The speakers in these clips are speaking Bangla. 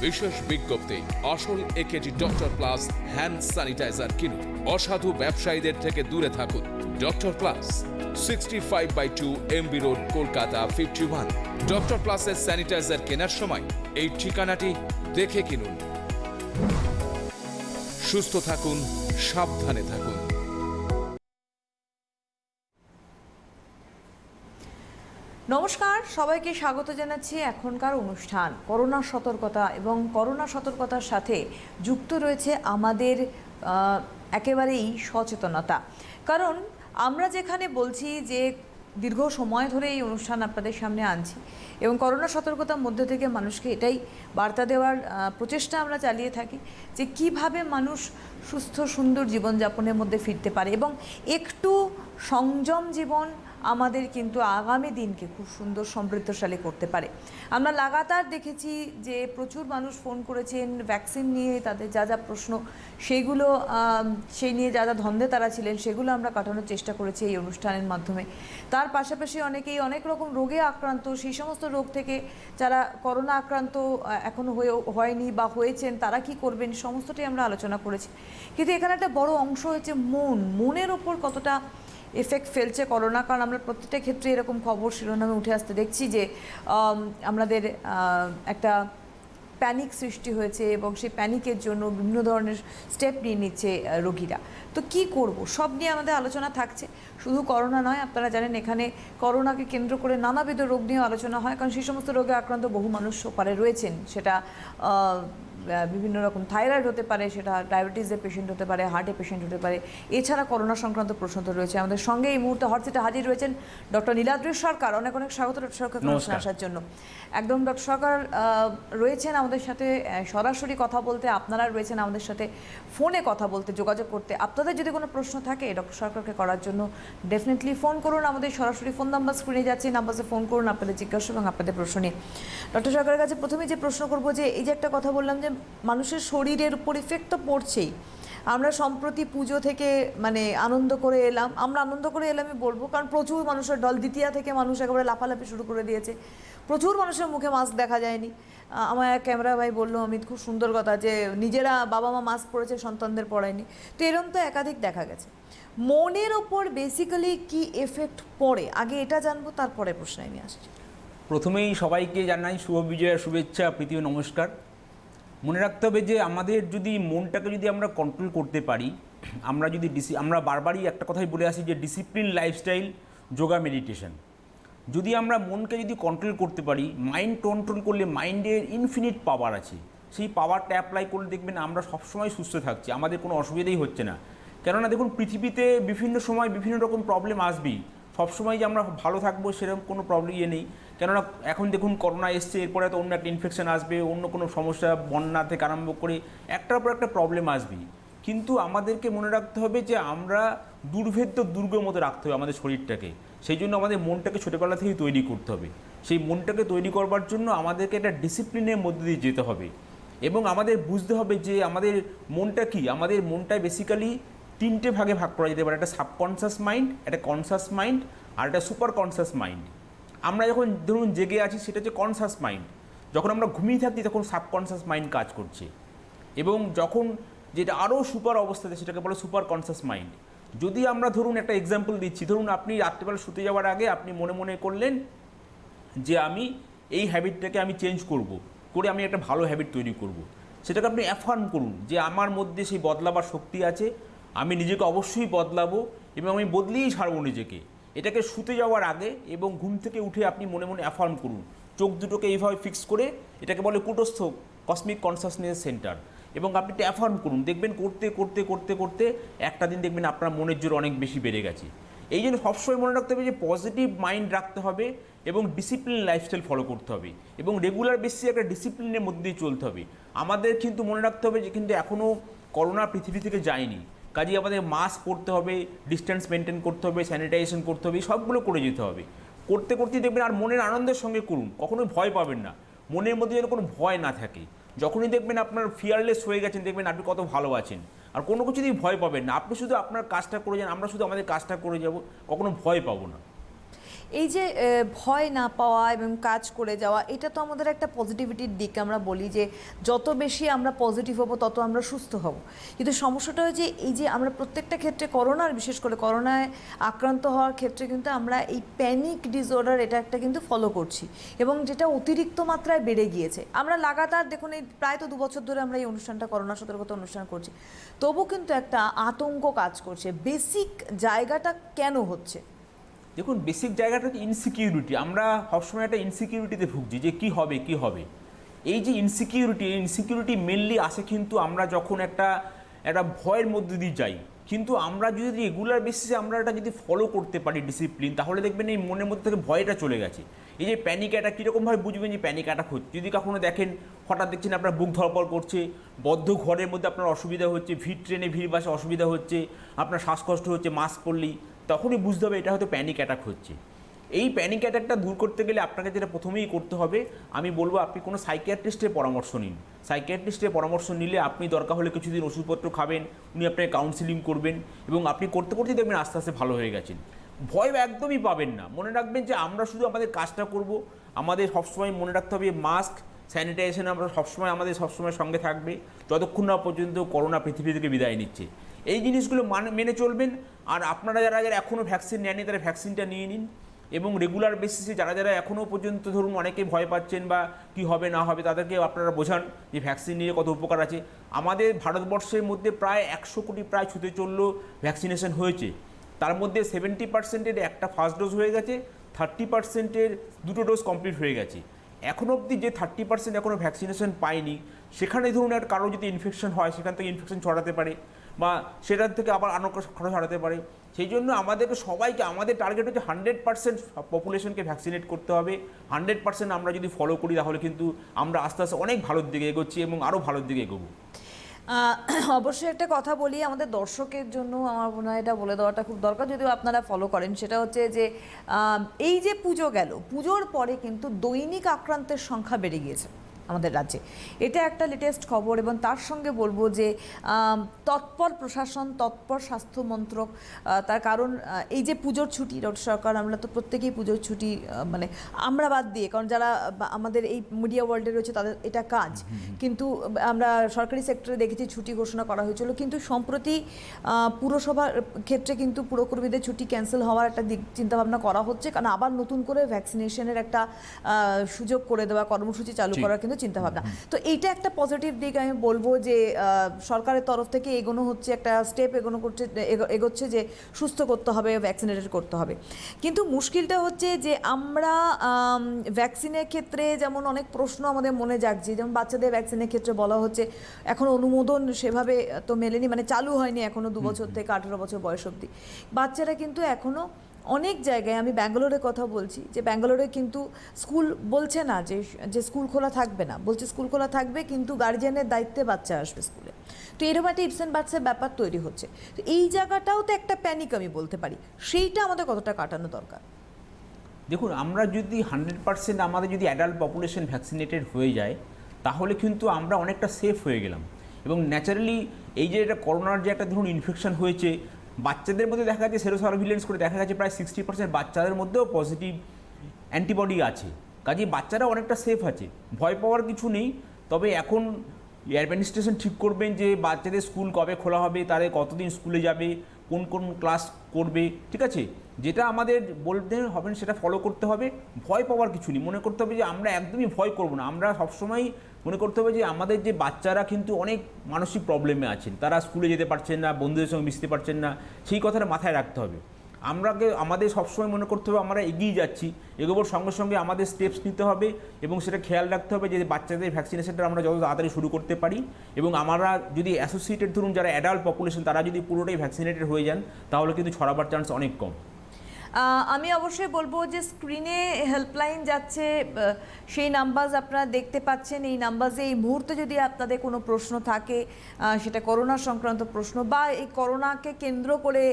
বিশেষ বিজ্ঞপ্তি, আসল AKD doctor plus hand sanitizer কিনুন। অসাধু ব্যবসায়ীদের থেকে দূরে থাকুন। Doctor plus, 65/2 MB road, Kolkata 51। Doctor প্লাসের স্যানিটাইজার কেনার সময় এই ঠিকানাটি দেখে কিনুন। সুস্থ থাকুন, সাবধানে থাকুন। নমস্কার, সবাইকে স্বাগত জানাচ্ছি এখনকার অনুষ্ঠান করোনা সতর্কতা। এবং করোনা সতর্কতার সাথে যুক্ত রয়েছে আমাদের একেবারেই সচেতনতা। কারণ আমরা যেখানে বলছি যে দীর্ঘ সময় ধরে এই অনুষ্ঠান আপনাদের সামনে আনছি এবং করোনা সতর্কতার মধ্যে থেকে মানুষকে এটাই বার্তা দেওয়ার প্রচেষ্টা আমরা চালিয়ে থাকি যে কিভাবে মানুষ সুস্থ সুন্দর জীবনযাপনের মধ্যে ফিরতে পারে এবং একটু সংযম জীবন আমাদের কিন্তু আগামী দিনকে খুব সুন্দর সমৃদ্ধশালী করতে পারে। আমরা লাগাতার দেখেছি যে প্রচুর মানুষ ফোন করেছেন ভ্যাকসিন নিয়ে, তাদের যা যা প্রশ্ন সেগুলো সেই নিয়ে যা যা ধন্দে তারা ছিলেন সেগুলো আমরা কাটানোর চেষ্টা করেছি এই অনুষ্ঠানের মাধ্যমে। তার পাশাপাশি অনেকেই অনেক রকম রোগে আক্রান্ত, সেই সমস্ত রোগ থেকে যারা করোনা আক্রান্ত এখনও হয়নি বা হয়েছেন তারা কি করবেন সমস্তটাই আমরা আলোচনা করেছি। কিন্তু এখানে একটা বড় অংশ হচ্ছে মনের ওপর কতটা এফেক্ট ফেলছে করোনা। কারণ আমরা প্রত্যেকটা ক্ষেত্রে এরকম খবর শিরোনামে উঠে আসতে দেখছি যে আমাদের একটা প্যানিক সৃষ্টি হয়েছে এবং সেই প্যানিকের জন্য বিভিন্ন ধরনের স্টেপ নিয়ে নিচ্ছে রোগীরা। তো কি করব সব নিয়ে আমাদের আলোচনা থাকছে। শুধু করোনা নয়, আপনারা জানেন এখানে করোনাকে কেন্দ্র করে নানাবিধ রোগ নিয়ে আলোচনা হয়। কারণ সেই সমস্ত রোগে আক্রান্ত বহু মানুষ ওপারে রয়েছেন। সেটা বিভিন্ন রকম থাইরয়েড হতে পারে, সেটা ডায়াবেটিসের পেশেন্ট হতে পারে, হার্টের পেশেন্ট হতে পারে। এছাড়া করোনা সংক্রান্ত প্রশ্ন তো রয়েছে। আমাদের সঙ্গে এই মুহূর্তে হট সিটে হাজির রয়েছেন ডক্টর নীলাদ্রি সরকার। অনেক অনেক স্বাগত ডক্টর সরকার আসার জন্য। একদম ডক্টর সরকার রয়েছেন আমাদের সাথে সরাসরি কথা বলতে, আপনারা রয়েছেন আমাদের সাথে ফোনে কথা বলতে, যোগাযোগ করতে। আপনাদের যদি কোনো প্রশ্ন থাকে ডক্টর সরকারকে করার জন্য ডেফিনেটলি ফোন করুন। আমাদের সরাসরি ফোন নাম্বার স্ক্রিনে যাচ্ছে, নাম্বারে ফোন করুন আপনাদের জিজ্ঞাসা এবং আপনাদের প্রশ্ন নিয়ে। ডক্টর সরকারের কাছে প্রথমে যে প্রশ্ন করবো যে এই যে একটা কথা বললাম যে মানুষের শরীরের উপর ইফেক্ট তো পড়ছেই। আমরা সম্প্রতি পুজো থেকে আনন্দ করে এলাম, আমরা আনন্দ করে এলামই বলবো, কারণ প্রচুর মানুষের দল দ্বিতীয়া থেকে মানুষ একেবারে লাফালাফি শুরু করে দিয়েছে। প্রচুর মানুষের মুখে মাস্ক দেখা যায়নি। আমার এক ক্যামেরা ভাই বললো অমিত খুব সুন্দর কথা যে নিজেরা বাবা মা মাস্ক পরেছে, সন্তানদের পড়ায়নি। তো এরকম তো একাধিক দেখা গেছে। মনের ওপর বেসিক্যালি কি এফেক্ট পড়ে আগে এটা জানবো, তারপরে প্রশ্ন আমি আসছি। প্রথমেই সবাইকে জানাই শুভ বিজয়ের শুভেচ্ছা, প্রীতি ও নমস্কার। মনে রাখতে হবে যে আমাদের যদি মনটাকে যদি আমরা কন্ট্রোল করতে পারি, আমরা যদি আমরা বারবারই একটা কথাই বলে আসি যে ডিসিপ্লিন লাইফস্টাইল, যোগা, মেডিটেশন। যদি আমরা মনকে যদি কন্ট্রোল করতে পারি, মাইন্ড কন্ট্রোল করলে মাইন্ডের ইনফিনিট পাওয়ার আছে। সেই পাওয়ারটা অ্যাপ্লাই করে দেখবেন আমরা সবসময় সুস্থ থাকছি, আমাদের কোনো অসুবিধাই হচ্ছে না। কেননা দেখুন পৃথিবীতে বিভিন্ন সময় বিভিন্ন রকম প্রবলেম আসবেই। সবসময় যে আমরা ভালো থাকবো সেরকম কোনো প্রবলেম নেই। কেননা এখন দেখুন করোনা এসছে, এরপরে তো অন্য একটা ইনফেকশন আসবে, অন্য কোনো সমস্যা, বন্যা থেকে আরম্ভ করে একটার পর একটা প্রবলেম আসবেই। কিন্তু আমাদেরকে মনে রাখতে হবে যে আমরা দুর্ভেদ্য দুর্গের মতো রাখতে হবে আমাদের শরীরটাকে। সেই জন্য আমাদের মনটাকে ছোটোবেলা থেকেই তৈরি করতে হবে। সেই মনটাকে তৈরি করবার জন্য আমাদেরকে একটা ডিসিপ্লিনের মধ্যে দিয়ে যেতে হবে এবং আমাদের বুঝতে হবে যে আমাদের মনটা কি। আমাদের মনটা বেসিক্যালি তিনটে ভাগে ভাগ করা যেতে পারে। একটা সাবকনসিয়াস মাইন্ড, একটা কনসিয়াস মাইন্ড আর একটা সুপার কনসিয়াস মাইন্ড। আমরা যখন ধরুন জেগে আছি সেটা হচ্ছে কনসিয়াস মাইন্ড। যখন আমরা ঘুমিয়ে থাকি তখন সাবকনসিয়াস মাইন্ড কাজ করছে এবং যখন যেটা আরও সুপার অবস্থাতে সেটাকে বলে সুপার কনসিয়াস মাইন্ড। যদি আমরা ধরুন একটা এক্সাম্পল দিচ্ছি, ধরুন আপনি রাত্রিবেলা শুতে যাওয়ার আগে আপনি মনে মনে করলেন যে আমি এই হ্যাবিটটাকে আমি চেঞ্জ করে আমি একটা ভালো হ্যাবিট তৈরি করব। সেটাকে আপনি অ্যাফার্ম করুন যে আমার মধ্যে সেই বদলাবার শক্তি আছে, আমি নিজেকে অবশ্যই বদলাবো এবং আমি বদলিয়েই ছাড়বো নিজেকে। এটাকে শুতে যাওয়ার আগে এবং ঘুম থেকে উঠে আপনি মনে মনে অ্যাফার্ম করুন। চোখ দুটোকে এইভাবে ফিক্স করে, এটাকে বলে কুটস্থ কসমিক কনসাসনেস সেন্টার, এবং আপনি এটা অ্যাফার্ম করুন। দেখবেন করতে করতে করতে করতে একটা দিন দেখবেন আপনার মনের জোর অনেক বেশি বেড়ে গেছে। এই জন্য সবসময় মনে রাখতে হবে যে পজিটিভ মাইন্ড রাখতে হবে এবং ডিসিপ্লিন লাইফস্টাইল ফলো করতে হবে এবং রেগুলার বেসিসে একটা ডিসিপ্লিনের মধ্যে দিয়ে চলতে হবে। আমাদের কিন্তু মনে রাখতে হবে যে কিন্তু এখনও করোনা পৃথিবী থেকে যায়নি, কাজেই আমাদের মাস্ক পরতে হবে, ডিস্টেন্স মেনটেন করতে হবে, স্যানিটাইজেশন করতে হবে, সবগুলো করে যেতে হবে। করতে করতেই দেখবেন আর মনের আনন্দের সঙ্গে করুন, কখনোই ভয় পাবেন না, মনের মধ্যে যেন কোনো ভয় না থাকে। যখনই দেখবেন আপনার ফিয়ারলেস হয়ে গেছেন, দেখবেন আপনি কত ভালো আছেন আর কোনো কিছুতেই ভয় পাবেন না। আপনি শুধু আপনার কাজটা করে যান, আমরা শুধু আমাদের কাজটা করে যাব, কখনো ভয় পাবো না। এই যে ভয় না পাওয়া এবং কাজ করে যাওয়া, এটা তো আমাদের একটা পজিটিভিটির দিক। আমরা বলি যে যত বেশি আমরা পজিটিভ হব তত আমরা সুস্থ হব, কিন্তু সমস্যাটা হচ্ছে এই যে আমরা প্রত্যেকটা ক্ষেত্রে বিশেষ করে করোনায় আক্রান্ত হওয়ার ক্ষেত্রে কিন্তু আমরা এই প্যানিক ডিসঅর্ডার এটা একটা কিন্তু ফলো করছি, এবং যেটা অতিরিক্ত মাত্রায় বেড়ে গিয়েছে। আমরা লাগাতার দেখুন এই প্রায় তো 2 বছর ধরে আমরা এই অনুষ্ঠানটা করোনা সতর্কতা অনুষ্ঠান করছি, তবু কিন্তু একটা আতঙ্ক কাজ করছে। বেসিক জায়গাটা কেন হচ্ছে? দেখুন, বেসিক জায়গাটা হচ্ছে ইনসিকিউরিটি। আমরা সবসময় একটা ইনসিকিউরিটিতে ভুগছি যে কি হবে। এই যে ইনসিকিউরিটি মেনলি আসে কিন্তু আমরা যখন একটা ভয়ের মধ্যে দিয়ে যাই। কিন্তু আমরা যদি রেগুলার বেসিসে আমরা এটা যদি ফলো করতে পারি ডিসিপ্লিন, তাহলে দেখবেন এই মনের মধ্যে থেকে ভয়টা চলে গেছে। এই যে প্যানিক অ্যাটাক, কীরকমভাবে বুঝবেন যে প্যানিক অ্যাটাক হচ্ছে? যদি কখনো দেখেন হঠাৎ দেখছেন আপনার বুক ধড়ফড় করছে, বদ্ধ ঘরের মধ্যে আপনার অসুবিধা হচ্ছে, ট্রেনে ভিড় বাসে অসুবিধা হচ্ছে, আপনার শ্বাসকষ্ট হচ্ছে মাস্ক পরলেই, তখনই বুঝতে হবে এটা হয়তো প্যানিক অ্যাটাক হচ্ছে। এই প্যানিক অ্যাটাকটা দূর করতে গেলে আপনাকে যেটা প্রথমেই করতে হবে, আমি বলবো আপনি কোনো সাইকিয়াট্রিস্টের পরামর্শ নিন। সাইকিয়াট্রিস্টের পরামর্শ নিলে আপনি দরকার হলে কিছুদিন ওষুধপত্র খাবেন, উনি আপনাকে কাউন্সিলিং করবেন, এবং আপনি করতে দেখবেন আস্তে আস্তে ভালো হয়ে গেছেন। ভয় একদমই পাবেন না। মনে রাখবেন যে আমরা শুধু আমাদের কাজটা করব। আমাদের সবসময় মনে রাখতে হবে মাস্ক, স্যানিটাইজেশন আমরা আমাদের সবসময় সঙ্গে থাকবে যতক্ষণ না পর্যন্ত করোনা পৃথিবী থেকে বিদায় নিচ্ছে। এই জিনিসগুলো মেনে চলবেন। আর আপনারা যারা এখনও ভ্যাকসিন নেননি তারা ভ্যাকসিনটা নিয়ে নিন, এবং রেগুলার বেসিসে যারা এখনও পর্যন্ত ধরুন অনেকে ভয় পাচ্ছেন বা কি হবে না হবে, তাদেরকে আপনারা বোঝান যে ভ্যাকসিন নিয়ে কত উপকার আছে। আমাদের ভারতবর্ষের মধ্যে প্রায় 100 কোটি প্রায় ছুঁতে চললো ভ্যাকসিনেশন হয়েছে। তার মধ্যে 70%-এর একটা ফার্স্ট ডোজ হয়ে গেছে, 30%-এর 2টো ডোজ কমপ্লিট হয়ে গেছে। এখন অবধি যে 30% এখনও ভ্যাকসিনেশন পায়নি, সেখানে ধরুন একটা কারো যদি ইনফেকশন হয়, সেখান থেকে ইনফেকশন ছড়াতে পারে, বা সেটার থেকে আবার অন্য কারো ছড়াতে পারে। সেই জন্য আমাদেরকে সবাইকে, আমাদের টার্গেট হচ্ছে 100% পপুলেশনকে ভ্যাকসিনেট করতে হবে। 100% আমরা যদি ফলো করি তাহলে কিন্তু আমরা আস্তে আস্তে অনেক ভালোর দিকে এগোচ্ছি এবং আরও ভালোর দিকে এগোবো। অবশ্যই একটা কথা বলি আমাদের দর্শকের জন্য, আমার মনে হয় এটা বলে দেওয়াটা খুব দরকার, যদিও আপনারা ফলো করেন। সেটা হচ্ছে যে এই যে পুজো গেল, পুজোর পরে কিন্তু দৈনিক আক্রান্তের সংখ্যা বেড়ে গিয়েছে আমাদের রাজ্যে। এটা একটা লেটেস্ট খবর, এবং তার সঙ্গে বলবো যে তৎপর প্রশাসন, তৎপর স্বাস্থ্য মন্ত্রক। তার কারণ এই যে পুজোর ছুটি, সরকার, আমরা তো প্রত্যেকেই পুজোর ছুটি মানে আমরা বাদ দিয়ে, কারণ যারা আমাদের এই মিডিয়া ওয়ার্ল্ডে রয়েছে তাদের এটা কাজ, কিন্তু আমরা সরকারি সেক্টরে দেখেছি ছুটি ঘোষণা করা হয়েছিল, কিন্তু সম্প্রতি পুরসভার ক্ষেত্রে কিন্তু পুরকর্মীদের ছুটি ক্যান্সেল হওয়ার একটা দিক চিন্তাভাবনা করা হচ্ছে, কারণ আবার নতুন করে ভ্যাকসিনেশনের একটা সুযোগ করে দেওয়া, কর্মসূচি চালু করার কিন্তু চিন্তাভাবনা। তো এইটা একটা পজিটিভ দিক। আমি বলবো যে সরকারের তরফ থেকে এগোনো হচ্ছে, একটা স্টেপ এগোচ্ছে যে সুস্থ করতে হবে, ভ্যাকসিনেটেড করতে হবে। কিন্তু মুশকিলটা হচ্ছে যে আমরা ভ্যাকসিনের ক্ষেত্রে যেমন অনেক প্রশ্ন আমাদের মনে জাগছে, যেমন বাচ্চাদের ভ্যাকসিনের ক্ষেত্রে বলা হচ্ছে এখন অনুমোদন সেভাবে তো মেলেনি, মানে চালু হয়নি এখনও 2 বছর থেকে 18 বছর বয়স অবধি। বাচ্চারা কিন্তু এখনও অনেক জায়গায়, আমি ব্যাঙ্গালোরের কথা বলছি, যে ব্যাঙ্গালোরে কিন্তু স্কুল বলছে না যে স্কুল খোলা থাকবে না, বলছে স্কুল খোলা থাকবে কিন্তু গার্জিয়ানের দায়িত্বে বাচ্চা আসবে স্কুলে। তো এরকম একটা ইপস অ্যান্ড বাটসের ব্যাপার তৈরি হচ্ছে। তো এই জায়গাটাও তো একটা প্যানিক আমি বলতে পারি, সেইটা আমাদের কতটা কাটানো দরকার? দেখুন, আমরা যদি 100% আমাদের যদি অ্যাডাল্ট পপুলেশন ভ্যাকসিনেটেড হয়ে যায়, তাহলে কিন্তু আমরা অনেকটা সেফ হয়ে গেলাম। এবং ন্যাচারালি এই যে এটা করোনার যে একটা ধরুন ইনফেকশন হয়েছে, বাচ্চাদের মধ্যে দেখা যাচ্ছে সেরো সার্ভিলেন্স করে দেখা গেছে প্রায় 60% বাচ্চাদের মধ্যেও পজিটিভ অ্যান্টিবডি আছে। কাজেই বাচ্চারা অনেকটা সেফ আছে, ভয় পাওয়ার কিছু নেই। তবে এখন অ্যাডমিনিস্ট্রেশন ঠিক করবেন যে বাচ্চাদের স্কুল কবে খোলা হবে, তাদের কতদিন স্কুলে যাবে, কোন কোন ক্লাস করবে, ঠিক আছে? যেটা আমাদের বলতে হবে সেটা ফলো করতে হবে। ভয় পাওয়ার কিছু নেই, মনে করতে হবে যে আমরা একদমই ভয় করব না। আমরা সবসময় মনে করতে হবে যে আমাদের যে বাচ্চারা কিন্তু অনেক মানসিক প্রবলেমে আছেন, তারা স্কুলে যেতে পারছেন না, বন্ধুদের সঙ্গে মিশতে পারছেন না, সেই কথাটা মাথায় রাখতে হবে। আমাদের সবসময় মনে করতে হবে আমরা এগিয়ে যাচ্ছি, এগোবার সঙ্গে সঙ্গে আমাদের স্টেপস নিতে হবে, এবং সেটা খেয়াল রাখতে হবে যে বাচ্চাদের ভ্যাকসিনেশনটা আমরা যত তাড়াতাড়ি শুরু করতে পারি। এবং আমরা যদি অ্যাসোসিয়েটেড ধরুন যারা অ্যাডাল্ট পপুলেশন, তারা যদি পুরোটাই ভ্যাকসিনেটেড হয়ে যান, তাহলে কিন্তু ছড়াবার চান্স অনেক কম। আমি অবশ্যই বলবো যে স্ক্রিনে হেল্পলাইন যাচ্ছে, সেই নাম্বার আপনারা দেখতে পাচ্ছেন। এই নাম্বারে এই মুহূর্তে যদি আপনাদের কোনো প্রশ্ন থাকে, সেটা করোনা সংক্রান্ত প্রশ্ন বা এই করোনাকে কেন্দ্র করে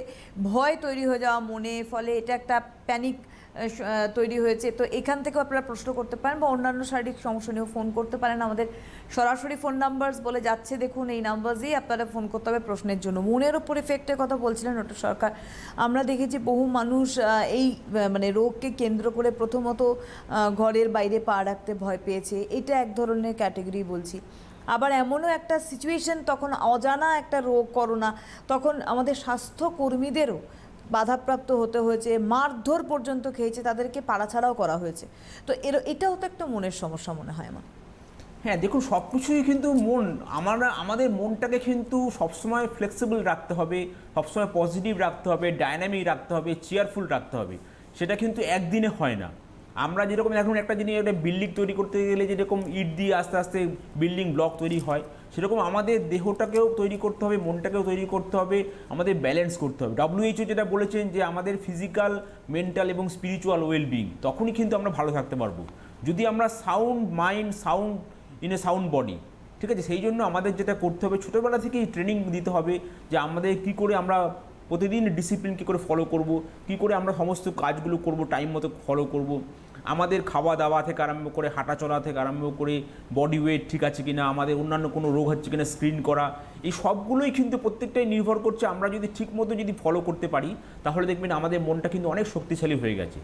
ভয় তৈরি হয়ে যাওয়া মনে, ফলে এটা একটা প্যানিক তৈরি হয়েছে। তো এখান থেকেও আপনারা প্রশ্ন করতে পারেন বা অন্যান্য শারীরিক সমস্যা নিয়েও ফোন করতে পারেন। আমাদের সরাসরি ফোন নাম্বারস বলে যাচ্ছে, দেখুন এই নাম্বারসেই আপনারা ফোন করতে হবে প্রশ্নের জন্য। মনের ওপর এফেক্টের কথা বলছিলেন ডক্টর সরকার। আমরা দেখেছি বহু মানুষ এই মানে রোগকে কেন্দ্র করে প্রথমত ঘরের বাইরে পা রাখতে ভয় পেয়েছে, এটা এক ধরনের ক্যাটেগরি বলছি। আবার এমনও একটা সিচুয়েশন, তখন অজানা একটা রোগ করোনা, তখন আমাদের স্বাস্থ্যকর্মীদেরও বাধাপ্রাপ্ত হতে হয়েছে, মারধর পর্যন্ত খেয়েছে, তাদেরকে পাড়াছাড়াও করা হয়েছে। তো এটাও তো একটা মনের সমস্যা মনে হয় আমার। হ্যাঁ, দেখুন সব কিছুই কিন্তু আমাদের মনটাকে কিন্তু সবসময় ফ্লেক্সিবল রাখতে হবে, সবসময় পজিটিভ রাখতে হবে, ডাইনামিক রাখতে হবে, চেয়ারফুল রাখতে হবে। সেটা কিন্তু একদিনে হয় না। আমরা যেরকম এখন একটা জিনিস, একটা বিল্ডিং তৈরি করতে গেলে যেরকম ইট দিয়ে আস্তে আস্তে বিল্ডিং ব্লক তৈরি হয়, সেরকম আমাদের দেহটাকেও তৈরি করতে হবে, মনটাকেও তৈরি করতে হবে, আমাদের ব্যালেন্স করতে হবে। WHO যেটা বলেছেন যে আমাদের ফিজিক্যাল, মেন্টাল এবং স্পিরিচুয়াল ওয়েলবিং, তখনই কিন্তু আমরা ভালো থাকতে পারবো যদি আমরা sound mind, sound in a sound body, ঠিক আছে। সেই জন্য আমাদের যেটা করতে হবে, ছোটোবেলা থেকেই ট্রেনিং দিতে হবে যে আমাদের কী করে আমরা প্রতিদিন ডিসিপ্লিন কী করে ফলো করব, কী করে আমরা সমস্ত কাজগুলো করব, টাইম মতো ফলো করব। আমাদের খাওয়া দাওয়া থেকে আরম্ভ করে হাঁটা চলা থেকে আরম্ভ করে বডি ওয়েট ঠিক আছে কিনা, আমাদের অন্যান্য কোনো রোগ হচ্ছে কিনা স্ক্রিন করা, এই সবগুলোই কিন্তু প্রত্যেকটাই নির্ভর করছে। আমরা যদি ঠিকমতো যদি ফলো করতে পারি, তাহলে দেখবেন আমাদের মনটা কিন্তু অনেক শক্তিশালী হয়ে গেছে।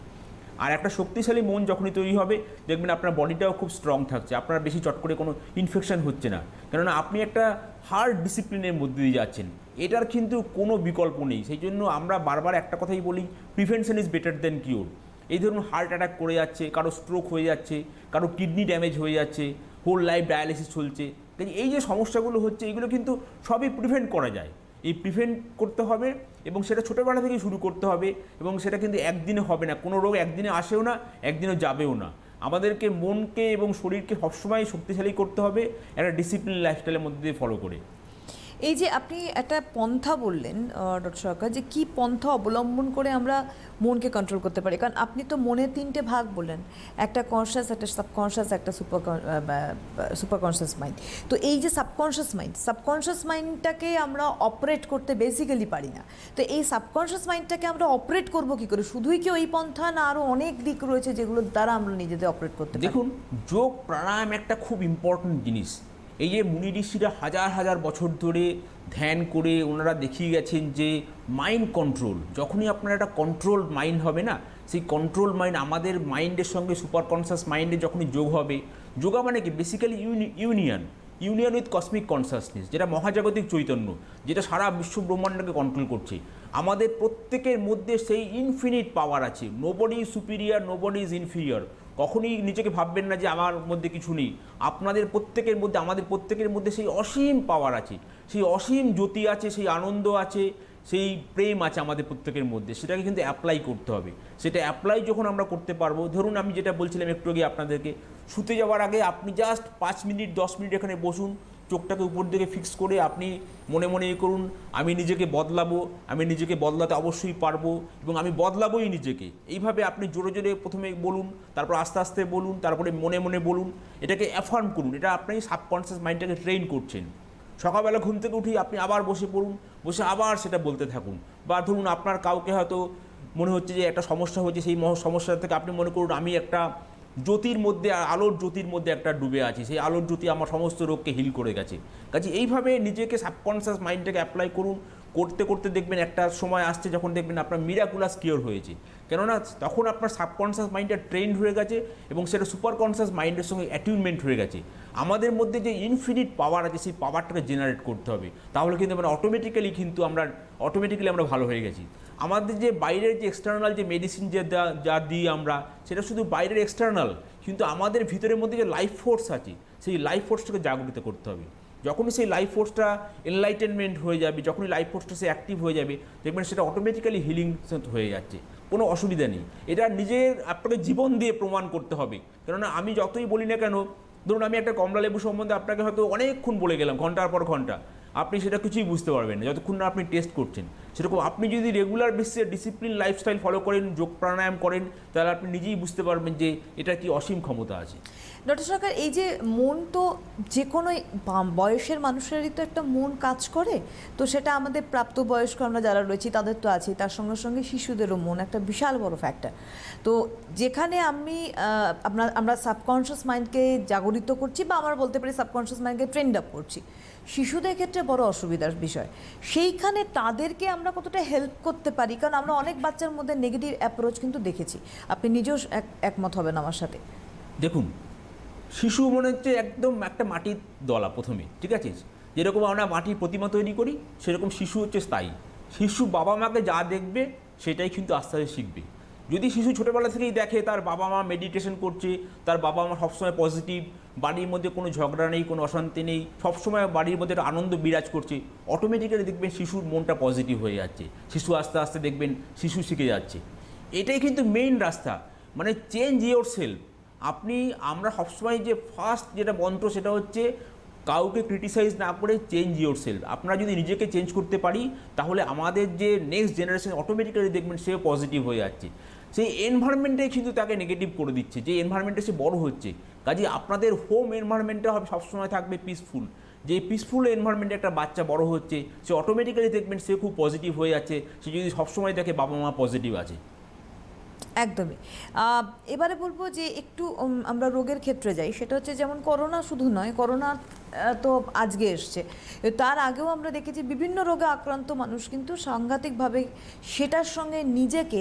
আর একটা শক্তিশালী মন যখনই তৈরি হবে, দেখবেন আপনার বডিটাও খুব স্ট্রং থাকছে, আপনার বেশি চট করে কোনো ইনফেকশন হচ্ছে না, কেননা আপনি একটা হার্ড ডিসিপ্লিনের মধ্যে দিয়ে যাচ্ছেন। এটার কিন্তু কোনো বিকল্প নেই। সেই জন্য আমরা বারবার একটা কথাই বলি, prevention is better then cure. এই ধরুন হার্ট অ্যাটাক করে যাচ্ছে, কারো স্ট্রোক হয়ে যাচ্ছে, কারো কিডনি ড্যামেজ হয়ে যাচ্ছে, হোল লাইফ ডায়ালিসিস চলছে। এই যে সমস্যাগুলো হচ্ছে, এগুলো কিন্তু সবই প্রিভেন্ট করা যায়। এই প্রিভেন্ট করতে হবে এবং সেটা ছোটোবেলা থেকেই শুরু করতে হবে, এবং সেটা কিন্তু একদিনে হবে না। কোনো রোগ একদিনে আসেও না, একদিনও যাবেও না। আমাদেরকে মনকে এবং শরীরকে সবসময় শক্তিশালী করতে হবে একটা ডিসিপ্লিন লাইফস্টাইলের মধ্যে দিয়ে ফলো করে। এই যে আপনি একটা পন্থা বললেন ডক্টর সরকার, যে কি পন্থা অবলম্বন করে আমরা মনকে কন্ট্রোল করতে পারি, কারণ আপনি তো মনের 3টে ভাগ বললেন, একটা কনশাস, একটা সাবকনশাস, একটা সুপার কনশাস মাইন্ড। তো এই যে সাবকনশাস মাইন্ডটাকে আমরা অপারেট করতে বেসিক্যালি পারি না। তো এই সাবকনশাস মাইন্ডটাকে আমরা অপারেট করব কি করে? শুধুই কি ওই পন্থা, না আরও অনেক দিক রয়েছে যেগুলোর দ্বারা আমরা নিজেদের অপারেট করতে পারি? দেখুন, যোগ প্রাণায়াম একটা খুব ইম্পর্ট্যান্ট জিনিস। এই যে মুনি ঋষিরা হাজার হাজার বছর ধরে ধ্যান করে ওনারা দেখিয়ে গেছেন যে মাইন্ড কন্ট্রোল, যখনই আপনার একটা কন্ট্রোল মাইন্ড হবে না, সেই কন্ট্রোল মাইন্ড আমাদের মাইন্ডের সঙ্গে সুপার কনসাস মাইন্ডে যখনই যোগ হবে, যোগা মানে কি basically union with cosmic consciousness, যেটা মহাজাগতিক চৈতন্য, যেটা সারা বিশ্ব ব্রহ্মাণ্ডকে কন্ট্রোল করছে। আমাদের প্রত্যেকের মধ্যে সেই ইনফিনিট পাওয়ার আছে। Nobody is superior, nobody is inferior. কখনই নিজেকে ভাববেন না যে আমার মধ্যে কিছু নেই। আপনাদের প্রত্যেকের মধ্যে, আমাদের প্রত্যেকের মধ্যে সেই অসীম পাওয়ার আছে, সেই অসীম জ্যোতি আছে, সেই আনন্দ আছে, সেই প্রেম আছে আমাদের প্রত্যেকের মধ্যে। সেটাকে কিন্তু অ্যাপ্লাই করতে হবে। সেটা অ্যাপ্লাই যখন আমরা করতে পারবো, ধরুন আমি যেটা বলছিলাম একটু আগে আপনাদেরকে, শুতে যাওয়ার আগে আপনি জাস্ট 5 মিনিট 10 মিনিট এখানে বসুন, চোখটাকে উপর দিকে ফিক্স করে আপনি মনে মনে করুন, আমি নিজেকে বদলাবো, আমি নিজেকে বদলাতে অবশ্যই পারবো এবং আমি বদলাবোই নিজেকে। এইভাবে আপনি জোরে জোরে প্রথমে বলুন, তারপর আস্তে আস্তে বলুন, তারপরে মনে মনে বলুন। এটাকে অ্যাফার্ম করুন। এটা আপনি সাবকনসিয়াস মাইন্ডটাকে ট্রেন করছেন। সকালবেলা ঘুম থেকে উঠেই আপনি আবার বসে পড়ুন, বসে আবার সেটা বলতে থাকুন। বা ধরুন আপনার কাউকে হয়তো মনে হচ্ছে যে একটা সমস্যা হচ্ছে, সেই সমস্যা থেকে আপনি মনে করুন আমি একটা জ্যোতির মধ্যে, আলোর জ্যোতির মধ্যে একটা ডুবে আছি, সেই আলোর জ্যোতি আমার সমস্ত রোগকে হিল করে গেছে। কাজে এইভাবে নিজেকে সাবকনসিয়াস মাইন্ডটাকে অ্যাপ্লাই করুন। করতে করতে দেখবেন একটা সময় আসছে যখন দেখবেন আপনার মিরাকুলাস কিওর হয়েছে, কেননা তখন আপনার সাবকনসিয়াস মাইন্ডটা ট্রেন্ড হয়ে গেছে এবং সেটা সুপার কনসিয়াস মাইন্ডের সঙ্গে অ্যাটিউনমেন্ট হয়ে গেছে। আমাদের মধ্যে যে ইনফিনিট পাওয়ার আছে, সেই পাওয়ারটাকে জেনারেট করতে হবে, তাহলে কিন্তু আমরা অটোমেটিক্যালি আমরা ভালো হয়ে গেছি। আমাদের যে বাইরের যে এক্সটার্নাল যে মেডিসিন যা দিই আমরা, সেটা শুধু বাইরের এক্সটার্নাল, কিন্তু আমাদের ভিতরের মধ্যে যে লাইফ ফোর্স আছে, সেই লাইফ ফোর্সটাকে জাগরিত করতে হবে। যখনই সেই লাইফ ফোর্সটা এনলাইটেনমেন্ট হয়ে যাবে, যখনই লাইফ ফোর্সটা সে অ্যাক্টিভ হয়ে যাবে, দেখবেন সেটা অটোমেটিক্যালি হিলিং হয়ে যাচ্ছে, কোনো অসুবিধা নেই। এটা নিজের আপনাকে জীবন দিয়ে প্রমাণ করতে হবে। কেননা আমি যতই বলি না কেন, ধরুন আমি একটা কমলা লেবু সম্বন্ধে আপনাকে হয়তো অনেকক্ষণ বলে গেলাম, ঘন্টার পর ঘন্টা, আপনি সেটা কিছুই বুঝতে পারবেন না যতক্ষণ না আপনি টেস্ট করছেন। সেরকম আপনি যদি রেগুলার বেসিসে ডিসিপ্লিন লাইফস্টাইল ফলো করেন, যোগ প্রাণায়াম করেন, তাহলে আপনি নিজেই বুঝতে পারবেন যে এটা কি অসীম ক্ষমতা আছে। ডক্টর সরকার, এই যে মন তো যে কোনো বয়সের মানুষেরই তো একটা মন কাজ করে, তো সেটা আমাদের প্রাপ্তবয়স্ক আমরা যারা রয়েছি তাদের তো আছেই, তার সঙ্গে সঙ্গে শিশুদেরও মন একটা বিশাল বড় ফ্যাক্টর। তো যেখানে আমরা সাবকনশিয়াস মাইন্ডকে জাগরিত করছি, বা আমরা বলতে পারি সাবকনশিয়াস মাইন্ডকে ট্রেন্ড আপ করছি, শিশুদের ক্ষেত্রে বড় অসুবিধার বিষয়। সেইখানে তাদেরকে আমরা কতটা হেল্প করতে পারি? কারণ আমরা অনেক বাচ্চার মধ্যে নেগেটিভ অ্যাপ্রোচ কিন্তু দেখেছি, আপনি নিজেও একমত হবেন আমার সাথে। দেখুন, শিশু মনে হচ্ছে একদম একটা মাটির দলা প্রথমে, ঠিক আছে? যেরকম আমরা মাটির প্রতিমা তৈরি করি, সেরকম শিশু হচ্ছে স্থায়ী। শিশু বাবা মাকে যা দেখবে সেটাই কিন্তু আস্তে আস্তে শিখবে। যদি শিশু ছোটোবেলা থেকেই দেখে তার বাবা মা মেডিটেশন করছে, তার বাবা মা সবসময় পজিটিভ, বাড়ির মধ্যে কোনো ঝগড়া নেই, কোনো অশান্তি নেই, সবসময় বাড়ির মধ্যে একটা আনন্দ বিরাজ করছে, অটোমেটিক্যালি দেখবেন শিশুর মনটা পজিটিভ হয়ে যাচ্ছে। শিশু আস্তে আস্তে দেখবেন শিশু শিখে যাচ্ছে। এটাই কিন্তু মেইন রাস্তা, মানে চেঞ্জ ইয়োর সেলফ। আমরা সবসময় যে ফার্স্ট যেটা মন্ত্র সেটা হচ্ছে কাউকে ক্রিটিসাইজ না করে চেঞ্জ ইয়োর সেলফ। আপনারা যদি নিজেকে চেঞ্জ করতে পারি তাহলে আমাদের যে নেক্সট জেনারেশন অটোমেটিক্যালি দেখবেন সে পজিটিভ হয়ে যাচ্ছে। সেই এনভায়রনমেন্টে কিন্তু তাকে নেগেটিভ করে দিচ্ছে, যে এনভায়রনমেন্টে সে বড় হচ্ছে। কাজে আপনাদের হোম এনভায়রনমেন্টটা হবে সবসময় থাকবে পিসফুল। যে পিসফুল এনভায়রনমেন্টে একটা বাচ্চা বড় হচ্ছে, সে অটোমেটিক্যালি দেখবেন সে খুব পজিটিভ হয়ে যাচ্ছে। সে যদি সবসময় দেখে বাবা মা পজিটিভ আছে। একদমই। এবারে বলবো যে একটু আমরা রোগের ক্ষেত্রে যাই, সেটা হচ্ছে যেমন করোনা শুধু নয়, করোনা তো আজকে এসছে, তার আগেও আমরা দেখেছি বিভিন্ন রোগে আক্রান্ত মানুষ কিন্তু সাংঘাতিকভাবে সেটার সঙ্গে নিজেকে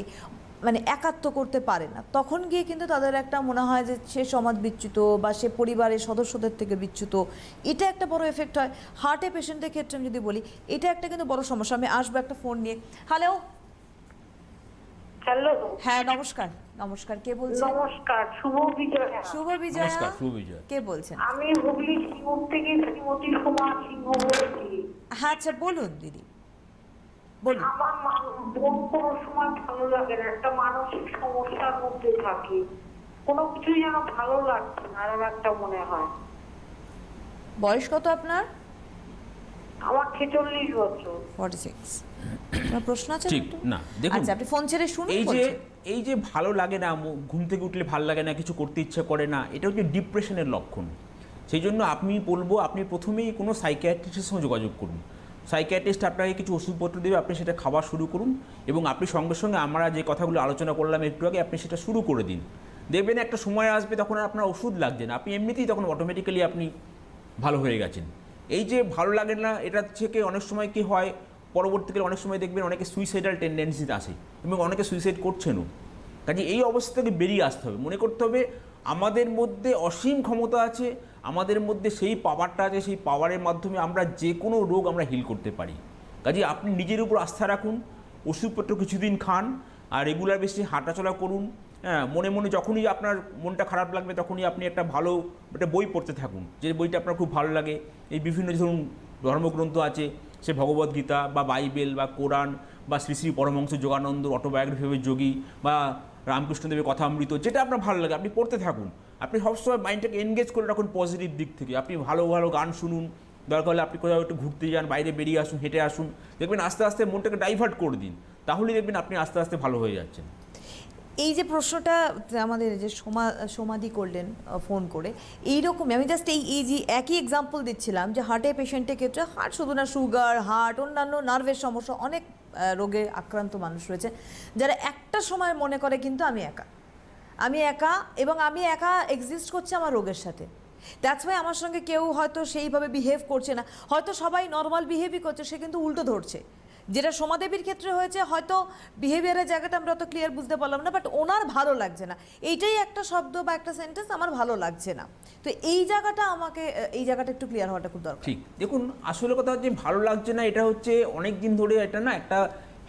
মানে একাত্ম করতে পারে না। তখন গিয়ে কিন্তু তাদের একটা মনে হয় যে সে সমাজ বিচ্যুত বা সে পরিবারের সদস্যদের থেকে বিচ্যুত। এটা একটা বড় এফেক্ট হয়। হার্টে পেশেন্টের ক্ষেত্রে আমি যদি বলি, এটা একটা কিন্তু বড় সমস্যা। আমি আসবো একটা ফোন নিয়ে। হ্যালো। হ্যালো, হ্যাঁ নমস্কার। নমস্কার, কে বলছেন? নমস্কার, শুভ বিজয়া। শুভ বিজয়া। নমস্কার, শুভ বিজয়া। কে বলছেন? আমি হুগলি সিঙ্গুর থেকে শ্রীমতী সোমা সিংহ বলছি। হ্যাঁ আচ্ছা, বলুন দিদি, বলুন। আমার বোন কোনো সময় ভালো লাগে না, একটা মানসিক সমস্যার মধ্যে থাকি, কোনো কিছুই যেন ভালো লাগছে না, আর একটা মনে হয়। বয়স কত আপনার? আমার 46 বছর। 46। আপনার প্রশ্ন আছে? ঠিক না, দেখুন, আচ্ছা আপনি ফোন ছেড়ে শুনুন। এই যে ভালো লাগে না, ঘুম থেকে উঠলে ভালো লাগে না, কিছু করতে ইচ্ছা করে না, এটা হচ্ছে ডিপ্রেশনের লক্ষণ। সেই জন্য আমি বলবো আপনি প্রথমেই কোনো সাইকিয়াট্রিস্টের সঙ্গে যোগাযোগ করুন। সাইকিয়াট্রিস্ট আপনাকে কিছু ওষুধপত্র দেবে, আপনি সেটা খাওয়া শুরু করুন, এবং আপনি সঙ্গে সঙ্গে আমরা যে কথাগুলো আলোচনা করলাম একটু আগে, আপনি সেটা শুরু করে দিন। দেখবেন একটা সময় আসবে তখন আর আপনার ওষুধ লাগছে না, আপনি এমনিতেই তখন অটোমেটিক্যালি আপনি ভালো হয়ে গেছেন। এই যে ভালো লাগে না, এটা থেকে অনেক সময় কি হয়, পরবর্তীকালে অনেক সময় দেখবেন অনেকে সুইসাইডাল টেন্ডেন্সিতে আসে এবং অনেকে সুইসাইড করছেনও। কাজে এই অবস্থা থেকে বেরিয়ে আসতে হবে। মনে করতে হবে আমাদের মধ্যে অসীম ক্ষমতা আছে, আমাদের মধ্যে সেই পাওয়ারটা আছে, সেই পাওয়ারের মাধ্যমে আমরা যে কোনো রোগ আমরা হিল করতে পারি। কাজে আপনি নিজের উপর আস্থা রাখুন, ওষুধপত্র কিছুদিন খান, আর রেগুলার বেশি হাঁটাচলা করুন। হ্যাঁ, মনে মনে যখনই আপনার মনটা খারাপ লাগবে তখনই আপনি একটা বই পড়তে থাকুন, যে বইটা আপনার খুব ভালো লাগে। এই বিভিন্ন ধরুন ধর্মগ্রন্থ আছে, সে ভগবদ্গীতা বা বাইবেল বা কোরআন বা শ্রী শ্রী পরমহংস যোগানন্দ অটোবায়োগ্রাফি অফ যোগী বা রামকৃষ্ণদেবের কথামৃত, যেটা আপনার ভালো লাগে আপনি পড়তে থাকুন। আপনি সবসময় মাইন্ডটাকে এনগেজ করে রাখুন পজিটিভ দিক থেকে। আপনি ভালো ভালো গান শুনুন, দরকার হলে আপনি কোথাও একটু ঘুরতে যান, বাইরে বেরিয়ে আসুন, হেঁটে আসুন, দেখবেন আস্তে আস্তে মনটাকে ডাইভার্ট করে দিন, তাহলেই দেখবেন আপনি আস্তে আস্তে ভালো হয়ে যাচ্ছেন। এই যে প্রশ্নটা আমাদের যে সমাধি করলেন ফোন করে, এইরকমই আমি জাস্ট এই যে একই এক্সাম্পল দিচ্ছিলাম যে হার্টের পেশেন্টের ক্ষেত্রে, হার্ট শুধু না, সুগার, হার্ট, অন্যান্য নার্ভের সমস্যা, অনেক রোগে আক্রান্ত মানুষ রয়েছে যারা একটা সময় মনে করে কিন্তু আমি একা এবং আমি একা এক্সিস্ট করছি আমার রোগের সাথে। দ্যাটস ওয়াই আমার সঙ্গে কেউ হয়তো সেইভাবে বিহেভ করছে না, হয়তো সবাই নর্মাল বিহেভই করছে, সে কিন্তু উল্টো ধরছে। যেটা সোমাদেবীর ক্ষেত্রে হয়েছে, হয়তো বিহেভিয়ারের জায়গাটা আমরা অত ক্লিয়ার বুঝতে পারলাম না, বাট ওনার ভালো লাগছে না, এইটাই একটা শব্দ বা একটা সেন্টেন্স, আমার ভালো লাগছে না। তো এই জায়গাটা একটু ক্লিয়ার হওয়াটা খুব দরকার। ঠিক, দেখুন আসলে কথা হচ্ছে ভালো লাগছে না, এটা হচ্ছে অনেক দিন ধরে এটা না একটা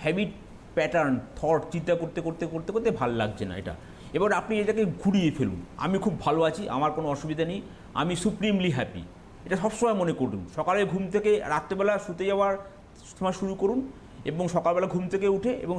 হ্যাবিট প্যাটার্ন, থট, চিন্তা করতে করতে করতে করতে ভালো লাগছে না এটা। এবার আপনি এটাকে ঘুরিয়ে ফেলুন, আমি খুব ভালো আছি, আমার কোনো অসুবিধা নেই, আমি সুপ্রিমলি হ্যাপি। এটা সবসময় মনে করুন। সকালে ঘুম থেকে রাত্রেবেলা শুতে যাওয়ার সময় শুরু করুন, এবং সকালবেলা ঘুম থেকে উঠে এবং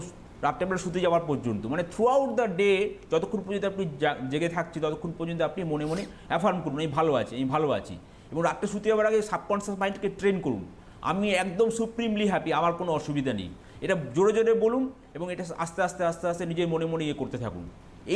রাত্রেবেলা শুতে যাওয়ার পর্যন্ত, মানে থ্রু আউট দ্য ডে যতক্ষণ পর্যন্ত আপনি জেগে থাকছে ততক্ষণ পর্যন্ত আপনি মনে মনে অ্যাফার্ম করুন, আমি ভালো আছি, আমি ভালো আছি। এবং রাত্রে শুতে যাওয়ার আগে সাবকনসিয়াস মাইন্ডকে ট্রেন করুন, আমি একদম সুপ্রিমলি হ্যাপি, আমার কোনো অসুবিধা নেই। এটা জোরে জোরে বলুন এবং এটা আস্তে আস্তে আস্তে আস্তে নিজের মনে মনে করতে থাকুন।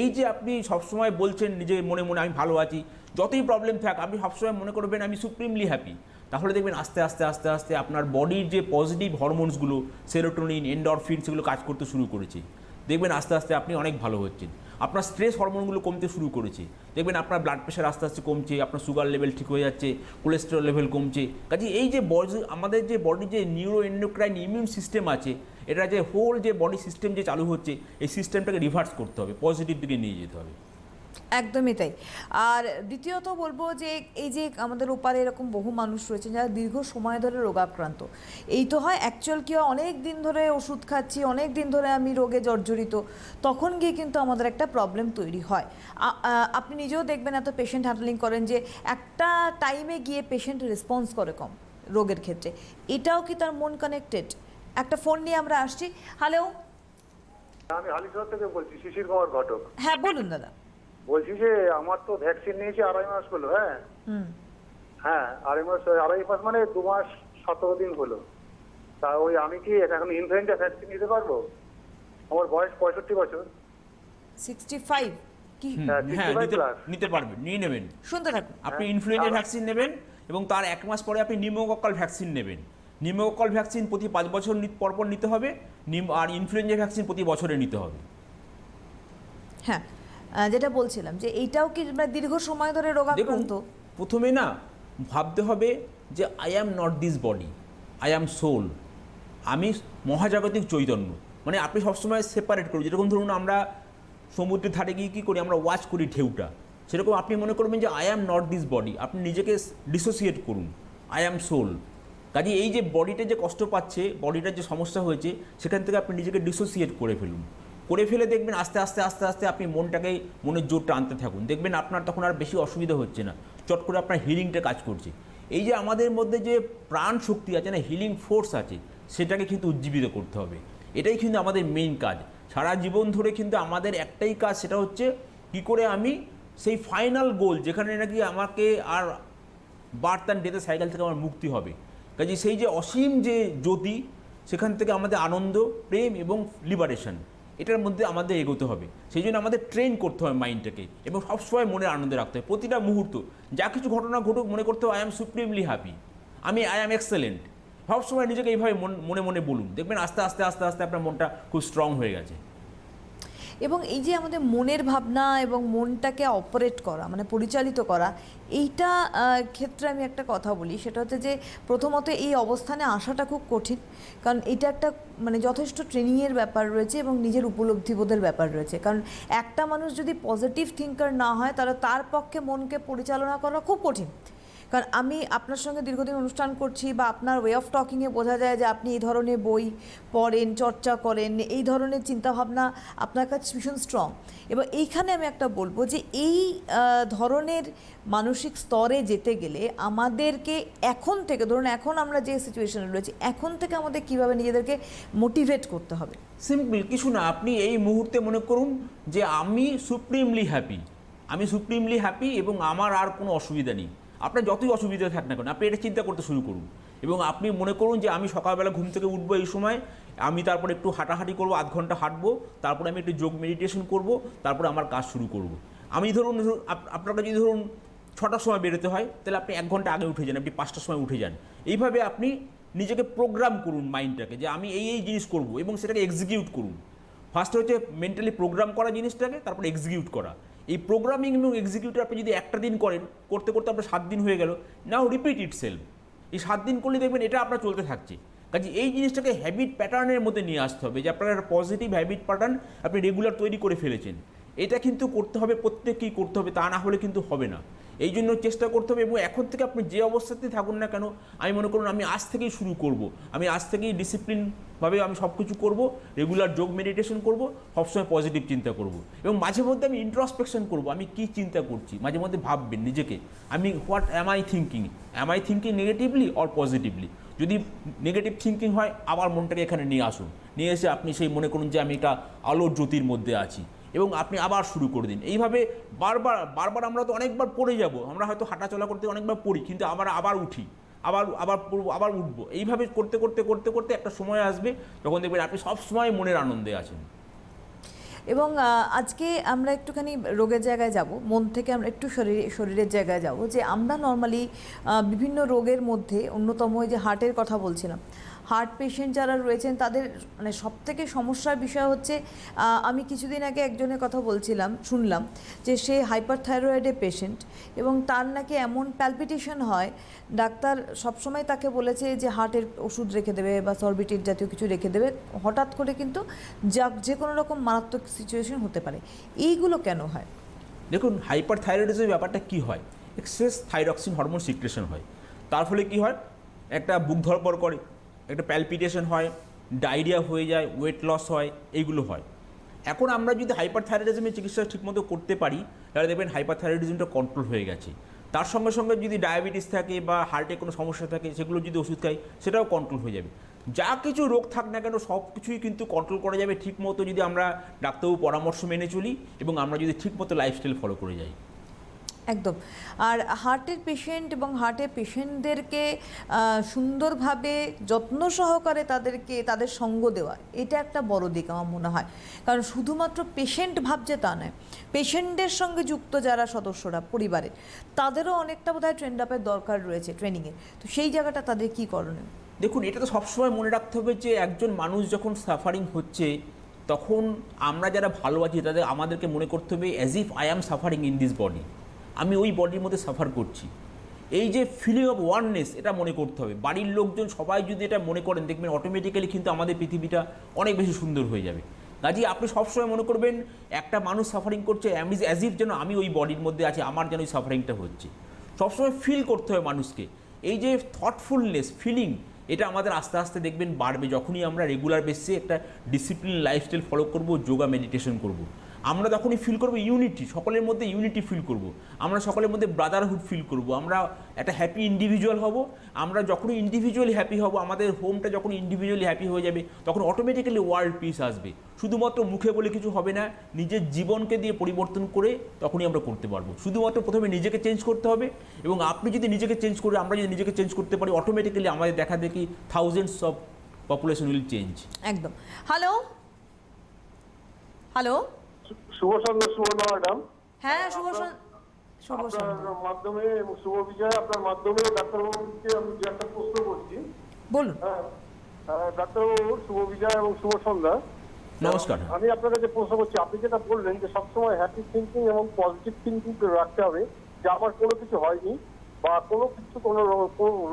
এই যে আপনি সবসময় বলছেন নিজে মনে মনে আমি ভালো আছি, যতই প্রবলেম থাক আপনি সবসময় মনে করবেন আমি সুপ্রিমলি হ্যাপি, তাহলে দেখবেন আস্তে আস্তে আস্তে আস্তে আপনার বডির যে পজিটিভ হরমোনসগুলো সেরোটোনিন, এন্ডরফিন, সেগুলো কাজ করতে শুরু করেছে। দেখবেন আস্তে আস্তে আপনি অনেক ভালো হচ্ছেন। আপনার স্ট্রেস হরমোনগুলো কমতে শুরু করেছে। দেখবেন আপনার ব্লাড প্রেশার আস্তে আস্তে কমছে, আপনার সুগার লেভেল ঠিক হয়ে যাচ্ছে, কোলেস্টেরল লেভেল কমছে। কাজে এই যে আমাদের যে বডির যে নিউরো এন্ডোক্রাইন ইমিউন সিস্টেম আছে, এটা যে হোল যে বডি সিস্টেম যে চালু হচ্ছে, এই সিস্টেমটাকে রিভার্স করতে হবে, পজিটিভ দিকে নিয়ে যেতে হবে। একদমই তাই। আর দ্বিতীয়ত বলবো যে এই যে আমাদের ওপারে এরকম বহু মানুষ রয়েছে যারা দীর্ঘ সময় ধরে রোগাক্রান্ত, এই তো হয় অ্যাকচুয়াল কি হয়, অনেক দিন ধরে ওষুধ খাচ্ছি, অনেক দিন ধরে আমি রোগে জর্জরিত, তখন গিয়ে কিন্তু আমাদের একটা প্রবলেম তৈরি হয়। আপনি নিজেও দেখবেন এত পেশেন্ট হ্যান্ডলিং করেন যে একটা টাইমে গিয়ে পেশেন্ট রেসপন্স করে কম রোগের ক্ষেত্রে, এটাও কি তার মন কানেক্টেড? একটা ফোন নিয়ে আমরা আসছি। হ্যালো, আমি হালিশহর থেকে বলছি, শিশির কুমার ঘটক। হ্যাঁ বলুন দাদা। বলছি যে আমার তো ভ্যাকসিন নিয়েছি 2.5 মাস হলো। হ্যাঁ 2.5 মাস মানে 2 মাস 17 দিন হলো। তা ওই আমি কি এখন ইনফ্লুয়েঞ্জা ভ্যাকসিন নিতে পারবো? আমার বয়স 65 বছর। 65 কি? হ্যাঁ 65 plus। নিতে পারবেন, নিয়ে নেবেন। শুনতে থাকুন। আপনি ইনফ্লুয়েঞ্জা ভ্যাকসিন নেবেন এবং তার 1 মাস পরে আপনি নিউমোকক্কাল ভ্যাকসিন নেবেন। নিউমোকক্কাল ভ্যাকসিন প্রতি 5 বছর পরপর নিতে হবে, আর ইনফ্লুয়েঞ্জা ভ্যাকসিন প্রতি বছরে নিতে হবে। হ্যাঁ, যেটা বলছিলাম যে এইটাও কি মানে দীর্ঘ সময় ধরে দেখুন, রোগাক্রান্ত? প্রথমে না ভাবতে হবে যে I am not this body, I am soul. আমি মহাজাগতিক চৈতন্য। মানে আপনি সবসময় সেপারেট করুন। যেরকম ধরুন আমরা সমুদ্রের ধারে গিয়ে কী করি, আমরা ওয়াচ করি ঢেউটা, সেরকম আপনি মনে করবেন যে I am not this body, আপনি নিজেকে ডিসোসিয়েট করুন, আই অ্যাম সোল। কাজে এই যে বডিটা যে কষ্ট পাচ্ছে, বডিটার যে সমস্যা হয়েছে, সেখান থেকে আপনি নিজেকে ডিসোসিয়েট করে ফেলুন। করে ফেলে দেখবেন আস্তে আস্তে আস্তে আস্তে আপনি মনটাকে, মনের জোরটা আনতে থাকুন। দেখবেন আপনার তখন আর বেশি অসুবিধা হচ্ছে না, চট করে আপনার হিলিংটা কাজ করছে। এই যে আমাদের মধ্যে যে প্রাণ শক্তি আছে না, হিলিং ফোর্স আছে, সেটাকে কিন্তু উজ্জীবিত করতে হবে। এটাই কিন্তু আমাদের মেইন কাজ। সারা জীবন ধরে কিন্তু আমাদের একটাই কাজ, সেটা হচ্ছে কী করে আমি সেই ফাইনাল গোল, যেখানে নাকি আমাকে আর বার্থ অ্যান্ড ডেথের সাইকেল থেকে আমার মুক্তি হবে। কাজে সেই যে অসীম যে জ্যোতি, সেখান থেকে আমাদের আনন্দ, প্রেম এবং লিবারেশন, এটার মধ্যে আমাদের এগোতে হবে। সেই জন্য আমাদের ট্রেন করতে হবে মাইন্ডটাকে, এবং সবসময় মনের আনন্দে রাখতে হবে। প্রতিটা মুহূর্ত যা কিছু ঘটনা ঘটুক মনে করতে হবে I am supremely happy, I am excellent. সবসময় নিজেকে এইভাবে মনে মনে বলুন, দেখবেন আস্তে আস্তে আস্তে আস্তে আপনার মনটা খুব স্ট্রং হয়ে গেছে। এবং এই যে আমাদের মনের ভাবনা এবং মনটাকে অপারেট করা, মানে পরিচালিত করা, এইটা ক্ষেত্রে আমি একটা কথা বলি, সেটা হচ্ছে যে প্রথমত এই অবস্থানে আসাটা খুব কঠিন, কারণ এটা একটা মানে যথেষ্ট ট্রেনিংয়ের ব্যাপার রয়েছে এবং নিজের উপলব্ধিবোধের ব্যাপার রয়েছে। কারণ একটা মানুষ যদি পজিটিভ থিঙ্কার না হয়, তাহলে তার পক্ষে মনকে পরিচালনা করা খুব কঠিন। কারণ আমি আপনার সঙ্গে দীর্ঘদিন অনুষ্ঠান করছি, বা আপনার ওয়ে অফ টকিংয়ে বোঝা যায় যে আপনি এই ধরনের বই পড়েন, চর্চা করেন, এই ধরনের চিন্তাভাবনা আপনার কাছে ভীষণ স্ট্রং। এবং এইখানে আমি একটা বলবো যে এই ধরনের মানসিক স্তরে যেতে গেলে আমাদেরকে এখন থেকে, ধরুন এখন আমরা যে সিচুয়েশনে রয়েছি, এখন থেকে আমাদের কীভাবে নিজেদেরকে মোটিভেট করতে হবে? সিম্পল কিছু না, আপনি এই মুহূর্তে মনে করুন যে আমি সুপ্রিমলি হ্যাপি, আমি সুপ্রিমলি হ্যাপি এবং আমার আর কোনো অসুবিধা নেই। আপনার যতই অসুবিধা থাক না কেন, আপনি এটা চিন্তা করতে শুরু করুন। এবং আপনি মনে করুন যে আমি সকালবেলা ঘুম থেকে উঠবো এই সময়, আমি তারপরে একটু হাঁটাহাঁটি করবো, 1 ঘন্টা হাঁটবো, তারপরে আমি একটু যোগ মেডিটেশন করব, তারপরে আমার কাজ শুরু করব। আমি ধরুন আপনার কাছে যদি ধরুন 6টার সময় বেরোতে হয়, তাহলে আপনি 1 ঘন্টা আগে উঠে যান, আপনি 5টার সময় উঠে যান। এইভাবে আপনি নিজেকে প্রোগ্রাম করুন মাইন্ডটাকে, যে আমি এই জিনিস করব, এবং সেটাকে এক্সিকিউট করুন। ফার্স্ট হচ্ছে মেন্টালি প্রোগ্রাম করা জিনিসটাকে, তারপরে এক্সিকিউট করা। এই প্রোগ্রামিং এবং এক্সিকিউট আপনি যদি একটা দিন করেন, করতে করতে আপনার 7 দিন হয়ে গেল, নাও রিপিট ইট সেলফ। এই 7 দিন করলে দেখবেন এটা আপনার চলতে থাকছে। কাজে এই জিনিসটাকে হ্যাবিট প্যাটার্নের মধ্যে নিয়ে আসতে হবে, যে আপনার একটা পজিটিভ হ্যাবিট প্যাটার্ন আপনি রেগুলার তৈরি করে ফেলেছেন। এটা কিন্তু করতে হবে, প্রত্যেককেই করতে হবে, তা না হলে কিন্তু হবে না। এই জন্য চেষ্টা করতে হবে। এবং এখন থেকে আপনি যে অবস্থাতেই থাকুন না কেন, আমি মনে করুন আমি আজ থেকেই শুরু করব, আমি আজ থেকেই ডিসিপ্লিনভাবে আমি সব কিছু করবো, রেগুলার যোগ মেডিটেশন করব, সবসময় পজিটিভ চিন্তা করব, এবং মাঝে মধ্যে আমি ইন্ট্রোস্পেকশন করব, আমি কি চিন্তা করছি। মাঝে মধ্যে ভাববেন নিজেকে, আমি what am I thinking negatively or positively. যদি নেগেটিভ থিঙ্কিং হয়, আবার মনটাকে এখানে নিয়ে আসুন, নিয়ে এসে আপনি সেই মনে করুন যে আমি একটা আলোর জ্যোতির মধ্যে আছি, এবং আপনি আবার শুরু করে দিন। এইভাবে বারবার আমরা তো অনেকবার পড়ে যাব, আমরা হয়তো হাঁটাচলা করতে অনেকবার পড়ি, কিন্তু আবার উঠি, আবার উঠবো। এইভাবে করতে করতে করতে করতে একটা সময় আসবে যখন দেখবেন আপনি সবসময় মনের আনন্দে আছেন। এবং আজকে আমরা একটুখানি রোগের জায়গায় যাব, মন থেকে আমরা একটু শরীরের জায়গায় যাব, যে আমরা নর্মালি বিভিন্ন রোগের মধ্যে অন্যতম ওই যে হার্টের কথা বলছিলাম, হার্ট পেশেন্ট যারা রয়েছেন তাদের মানে সবথেকে সমস্যার বিষয় হচ্ছে, আমি কিছুদিন আগে একজনের কথা শুনলাম যে সে হাইপারথাইরয়েডের পেশেন্ট এবং তার নাকি এমন প্যালপিটেশন হয়, ডাক্তার সবসময় তাকে বলেছে যে হার্টের ওষুধ রেখে দেবে বা সরবিটির জাতীয় কিছু রেখে দেবে, হঠাৎ করে কিন্তু যে কোনো রকম মারাত্মক সিচুয়েশন হতে পারে। এইগুলো কেন হয়? দেখুন, হাইপারথাইরয়েডিজমের ব্যাপারটা কি হয়, এক্সেস থাইরক্সিন হরমোন সিক্রেশন হয়, তার ফলে কি হয়, একটা বুক ধড়ফড় করে, একটা প্যালপিটেশন হয়, ডায়রিয়া হয়ে যায়, ওয়েট লস হয়, এইগুলো হয়। এখন আমরা যদি হাইপারথাইরয়েডিজমের চিকিৎসা ঠিকমতো করতে পারি তাহলে দেখবেন হাইপারথাইরয়েডিজমটা কন্ট্রোল হয়ে গেছে। তার সঙ্গে সঙ্গে যদি ডায়াবেটিস থাকে বা হার্টে কোনো সমস্যা থাকে সেগুলো যদি ওষুধ খাই সেটাও কন্ট্রোল হয়ে যাবে। যা কিছু রোগ থাক না কেন সব কিছুই কিন্তু কন্ট্রোল করা যাবে ঠিকমতো যদি আমরা ডাক্তারবাবুর পরামর্শ মেনে চলি এবং আমরা যদি ঠিকমতো লাইফস্টাইল ফলো করে যাই। একদম। আর হার্টের পেশেন্ট এবং হার্টের পেশেন্টদেরকে সুন্দরভাবে যত্ন সহকারে তাদের সঙ্গ দেওয়া, এটা একটা বড় দিক আমার মনে হয়। কারণ শুধুমাত্র পেশেন্ট ভাবছে তা নয়, পেশেন্টদের সঙ্গে যুক্ত যারা সদস্যরা পরিবারের, তাদেরও অনেকটা বোধহয় ট্রেন্ড আপের দরকার রয়েছে, ট্রেনিংয়ের। তো সেই জায়গাটা তাদের কী করণীয়? দেখুন, এটা তো সবসময় মনে রাখতে হবে যে একজন মানুষ যখন সাফারিং হচ্ছে তখন আমরা যারা ভালো আছি আমাদেরকে মনে করতে হবে as if I am suffering in this body, আমি ওই বডির মধ্যে সাফার করছি। এই যে ফিলিং অফ ওয়াননেস, এটা মনে করতে হবে। বাড়ির লোকজন সবাই যদি এটা মনে করেন দেখবেন অটোমেটিক্যালি কিন্তু আমাদের পৃথিবীটা অনেক বেশি সুন্দর হয়ে যাবে। কাজেই আপনি সবসময় মনে করবেন একটা মানুষ সাফারিং করছে অ্যাজ ইফ যেন আমি ওই বডির মধ্যে আছি, আমার যেন ওই সাফারিংটা হচ্ছে। সবসময় ফিল করতে হবে মানুষকে। এই যে থটফুলনেস, ফিলিং, এটা আমাদের আস্তে আস্তে দেখবেন বাড়বে যখনই আমরা রেগুলার বেসিসে একটা ডিসিপ্লিন লাইফস্টাইল ফলো করব, যোগা মেডিটেশন করব। আমরা তখনই ফিল করবো ইউনিটি, সকলের মধ্যে ইউনিটি ফিল করব, আমরা সকলের মধ্যে ব্রাদারহুড ফিল করব, আমরা একটা হ্যাপি ইন্ডিভিজুয়াল হব। আমরা যখনই ইন্ডিভিজুয়ালি হ্যাপি হব, আমাদের হোমটা যখন ইন্ডিভিজুয়ালি হ্যাপি হয়ে যাবে তখন অটোমেটিক্যালি ওয়ার্ল্ড পিস আসবে। শুধুমাত্র মুখে বলে কিছু হবে না, নিজের জীবনকে দিয়ে পরিবর্তন করে তখনই আমরা করতে পারবো। শুধুমাত্র প্রথমে নিজেকে চেঞ্জ করতে হবে এবং আপনি যদি নিজেকে চেঞ্জ করে, আমরা যদি নিজেকে চেঞ্জ করতে পারি, অটোমেটিক্যালি আমাদের দেখা দেখি thousands of population will change. একদম। হ্যালো হ্যালো, শুভ সন্ধ্যা সুবর্ণা ম্যাডাম। হ্যাঁ, শুভ সন্ধ্যা। আপনার মাধ্যমে এবং শুভ বিজয় আপনার মাধ্যমে ডাক্তারবাবুকে আমি যে একটা প্রশ্ন করছি। বলুন। হ্যাঁ, ডাক্তারবাবু শুভ বিজয় এবং শুভ সন্ধ্যা। নমস্কার। আমি আপনার কাছে প্রশ্ন করছি, আপনি যেটা বললেন যে সবসময় হ্যাপি থিঙ্কিং এবং পজিটিভ থিঙ্কিং রাখতে হবে, যে আমার কোনো কিছু হয়নি বা কোনো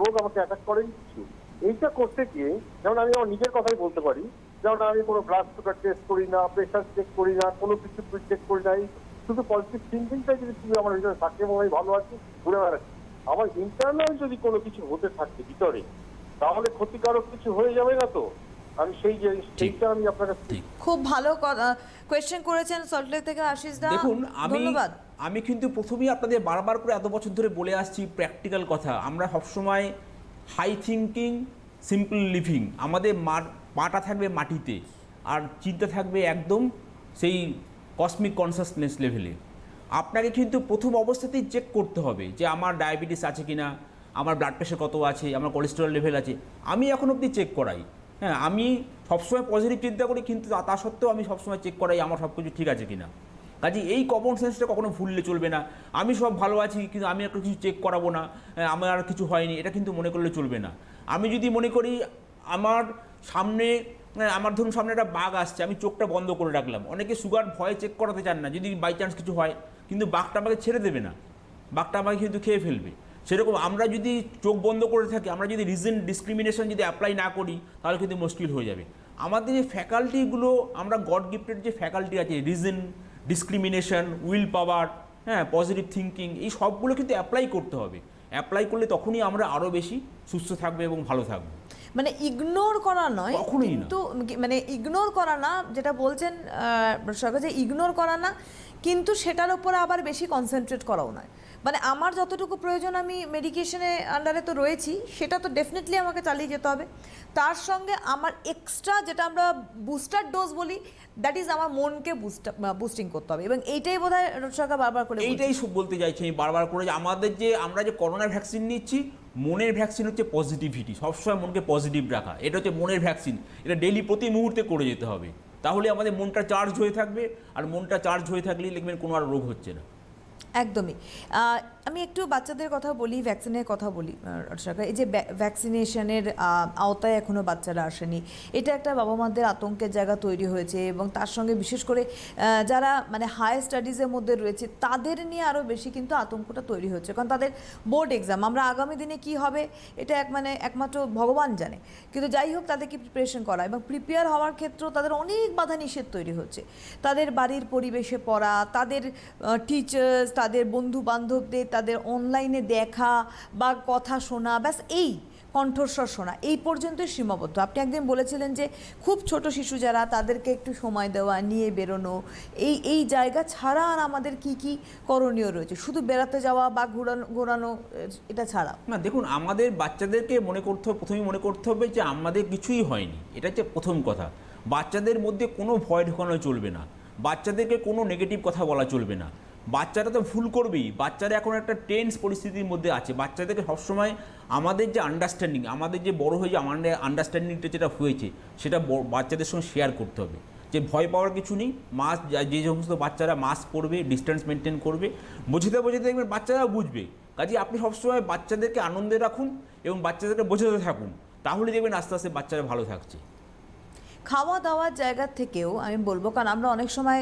রোগ আমাকে অ্যাটাক করেনি কিছু। এইটা করতে গিয়ে যেমন আমি আমার নিজের কথাই বলতে পারি, যেমন আমি কোনো ব্লাড সুগার টেস্ট করি না, প্রেশার চেক করি না, কোনো কিছু চেক করি না, শুধু পজিটিভ থিঙ্কিংটাই যদি তুমি আমার ভিতরে থাকে এবং আমি ভালো আছি, ঘুরে বেড়াচ্ছি, আমার ইন্টারনাল যদি কোনো কিছু হতে থাকে ভিতরে, তাহলে ক্ষতিকারক কিছু হয়ে যাবে না তো? আমি সেইটা আমি আপনার কাছে। খুব ভালো কোয়েশ্চেন করেছেন সল্টলেক থেকে আশিস দা। দেখুন, ধন্যবাদ। আমি কিন্তু প্রথমেই আপনাদের বারবার করে এত বছর ধরে বলে আসছি প্র্যাকটিক্যাল কথা। আমরা সবসময় হাই থিঙ্কিং, সিম্পল লিভিং, আমাদের পাটা থাকবে মাটিতে আর চিন্তা থাকবে একদম সেই কসমিক কনসাসনেস লেভেলে। আপনাকে কিন্তু প্রথম অবস্থাতেই চেক করতে হবে যে আমার ডায়াবেটিস আছে কি না, আমার ব্লাড প্রেশার কত আছে, আমার কোলেস্টেরল লেভেল আছে। আমি এখন অবধি চেক করাই। হ্যাঁ, আমি সবসময় পজিটিভ চিন্তা করি, কিন্তু তা সত্ত্বেও আমি সবসময় চেক করাই আমার সব কিছু ঠিক আছে কিনা। কাজে এই কমন সেন্সটা কখনো ভুললে চলবে না। আমি সব ভালো আছি কিন্তু আমি একটা কিছু চেক করাবো না, আমার আর কিছু হয়নি, এটা কিন্তু মনে করলে চলবে না। আমি যদি মনে করি আমার সামনে, আমার ধরুন সামনে একটা বাঘ আসছে, আমি চোখটা বন্ধ করে রাখলাম। অনেকে সুগার ভয়ে চেক করাতে চান না, যদি বাই চান্স কিছু হয়, কিন্তু বাঘটা আমাকে ছেড়ে দেবে না, বাঘটা আমাকে কিন্তু খেয়ে ফেলবে। সেরকম আমরা যদি চোখ বন্ধ করে থাকি, আমরা যদি রিজন ডিসক্রিমিনেশন যদি অ্যাপ্লাই না করি, তাহলে কিন্তু মুশকিল হয়ে যাবে। আমাদের যে ফ্যাকাল্টিগুলো, আমরা গড গিফটেড যে ফ্যাকাল্টি আছে, রিজন, ডিসক্রিমিনেশন, উইল পাওয়ার, হ্যাঁ, পজিটিভ থিঙ্কিং, এই সবগুলো কিন্তু অ্যাপ্লাই করতে হবে। অ্যাপ্লাই করলে তখনই আমরা আরও বেশি সুস্থ থাকবো এবং ভালো থাকবো। মানে ইগনোর করা নয়, কখনোই না। কিন্তু মানে ইগনোর করা না, যেটা বলছেন সরকার, যে ইগনোর করা না, কিন্তু সেটার উপরে আবার বেশি কনসেন্ট্রেট করাও নয়। মানে আমার যতটুকু প্রয়োজন, আমি মেডিকেশনে আন্ডারে তো রয়েছি, সেটা তো ডেফিনেটলি আমাকে চালিয়ে যেতে হবে। তার সঙ্গে আমার এক্সট্রা যেটা আমরা বুস্টার ডোজ বলি, দ্যাট ইজ আমার মনকে বুস্টিং করতে হবে। এবং এইটাই বোধহয় সরকার বারবার করে এইটাই সব বলতে চাইছি আমি বারবার করে, যে আমরা যে করোনা ভ্যাকসিন নিচ্ছি, মনের ভ্যাকসিন হচ্ছে পজিটিভিটি, সবসময় মনকে পজিটিভ রাখা। এটা হচ্ছে মনের ভ্যাকসিন, এটা ডেইলি প্রতি মুহূর্তে করে যেতে হবে। তাহলে আমাদের মনটা চার্জ হয়ে থাকবে, আর মনটা চার্জ হয়ে থাকলেই দেখবেন কোনো আর রোগ হচ্ছে না। একদমই। আমি একটু বাচ্চাদের কথা বলি, ভ্যাকসিনের কথা বলি। সরকার এই যে ভ্যাকসিনেশনের আওতায় এখনও বাচ্চারা আসেনি, এটা একটা বাবা মাদের আতঙ্কের জায়গা তৈরি হয়েছে, এবং তার সঙ্গে বিশেষ করে যারা মানে হায়ার স্টাডিজের মধ্যে রয়েছে তাদের নিয়ে আরও বেশি কিন্তু আতঙ্কটা তৈরি হচ্ছে, কারণ তাদের বোর্ড এক্সাম। আমরা আগামী দিনে কি হবে এটা একমাত্র ভগবান জানে, কিন্তু যাই হোক তাদেরকে প্রিপারেশন করা এবং প্রিপেয়ার হওয়ার ক্ষেত্রেও তাদের অনেক বাধা নিষেধ তৈরি হচ্ছে। তাদের বাড়ির পরিবেশে পড়া, তাদের টিচার্স, তাদের বন্ধু বান্ধবদের, তাদের অনলাইনে দেখা বা কথা শোনা, ব্যাস এই কণ্ঠস্বর শোনা, এই পর্যন্তই সীমাবদ্ধ। আপনি একদিন বলেছিলেন যে খুব ছোট শিশু যারা, তাদেরকে একটু সময় দেওয়া, নিয়ে বেরোনো, এই জায়গা ছাড়া আর আমাদের কি করণীয় রয়েছে? শুধু বেড়াতে যাওয়া বা ঘোরানো এটা ছাড়া না, দেখুন, আমাদের বাচ্চাদেরকে প্রথমেই মনে করতে হবে যে আমাদের কিছুই হয়নি। এটা হচ্ছে প্রথম কথা। বাচ্চাদের মধ্যে কোনো ভয় ঢোকানো চলবে না, বাচ্চাদেরকে কোনো নেগেটিভ কথা বলা চলবে না। বাচ্চারা তো ভুল করবেই, বাচ্চারা এখন একটা টেন্স পরিস্থিতির মধ্যে আছে। বাচ্চাদেরকে সবসময় আমাদের যে আন্ডারস্ট্যান্ডিং, আমাদের যে বড় হয়ে যে আমাদের আন্ডারস্ট্যান্ডিংটা যেটা হয়েছে সেটা বাচ্চাদের সঙ্গে শেয়ার করতে হবে, যে ভয় পাওয়ার কিছু নেই। মাস্ক, যে সমস্ত বাচ্চারা মাস্ক পরবে, ডিস্টেন্স মেনটেন করবে, বোঝাতে দেখবেন বাচ্চারা বুঝবে। কাজে আপনি সবসময় বাচ্চাদেরকে আনন্দে রাখুন এবং বাচ্চাদেরকে বোঝাতে থাকুন, তাহলে দেখবেন আস্তে আস্তে বাচ্চারা ভালো থাকছে। খাওয়া দাওয়ার জায়গা থেকেও আমি বলবো, কারণ আমরা অনেক সময়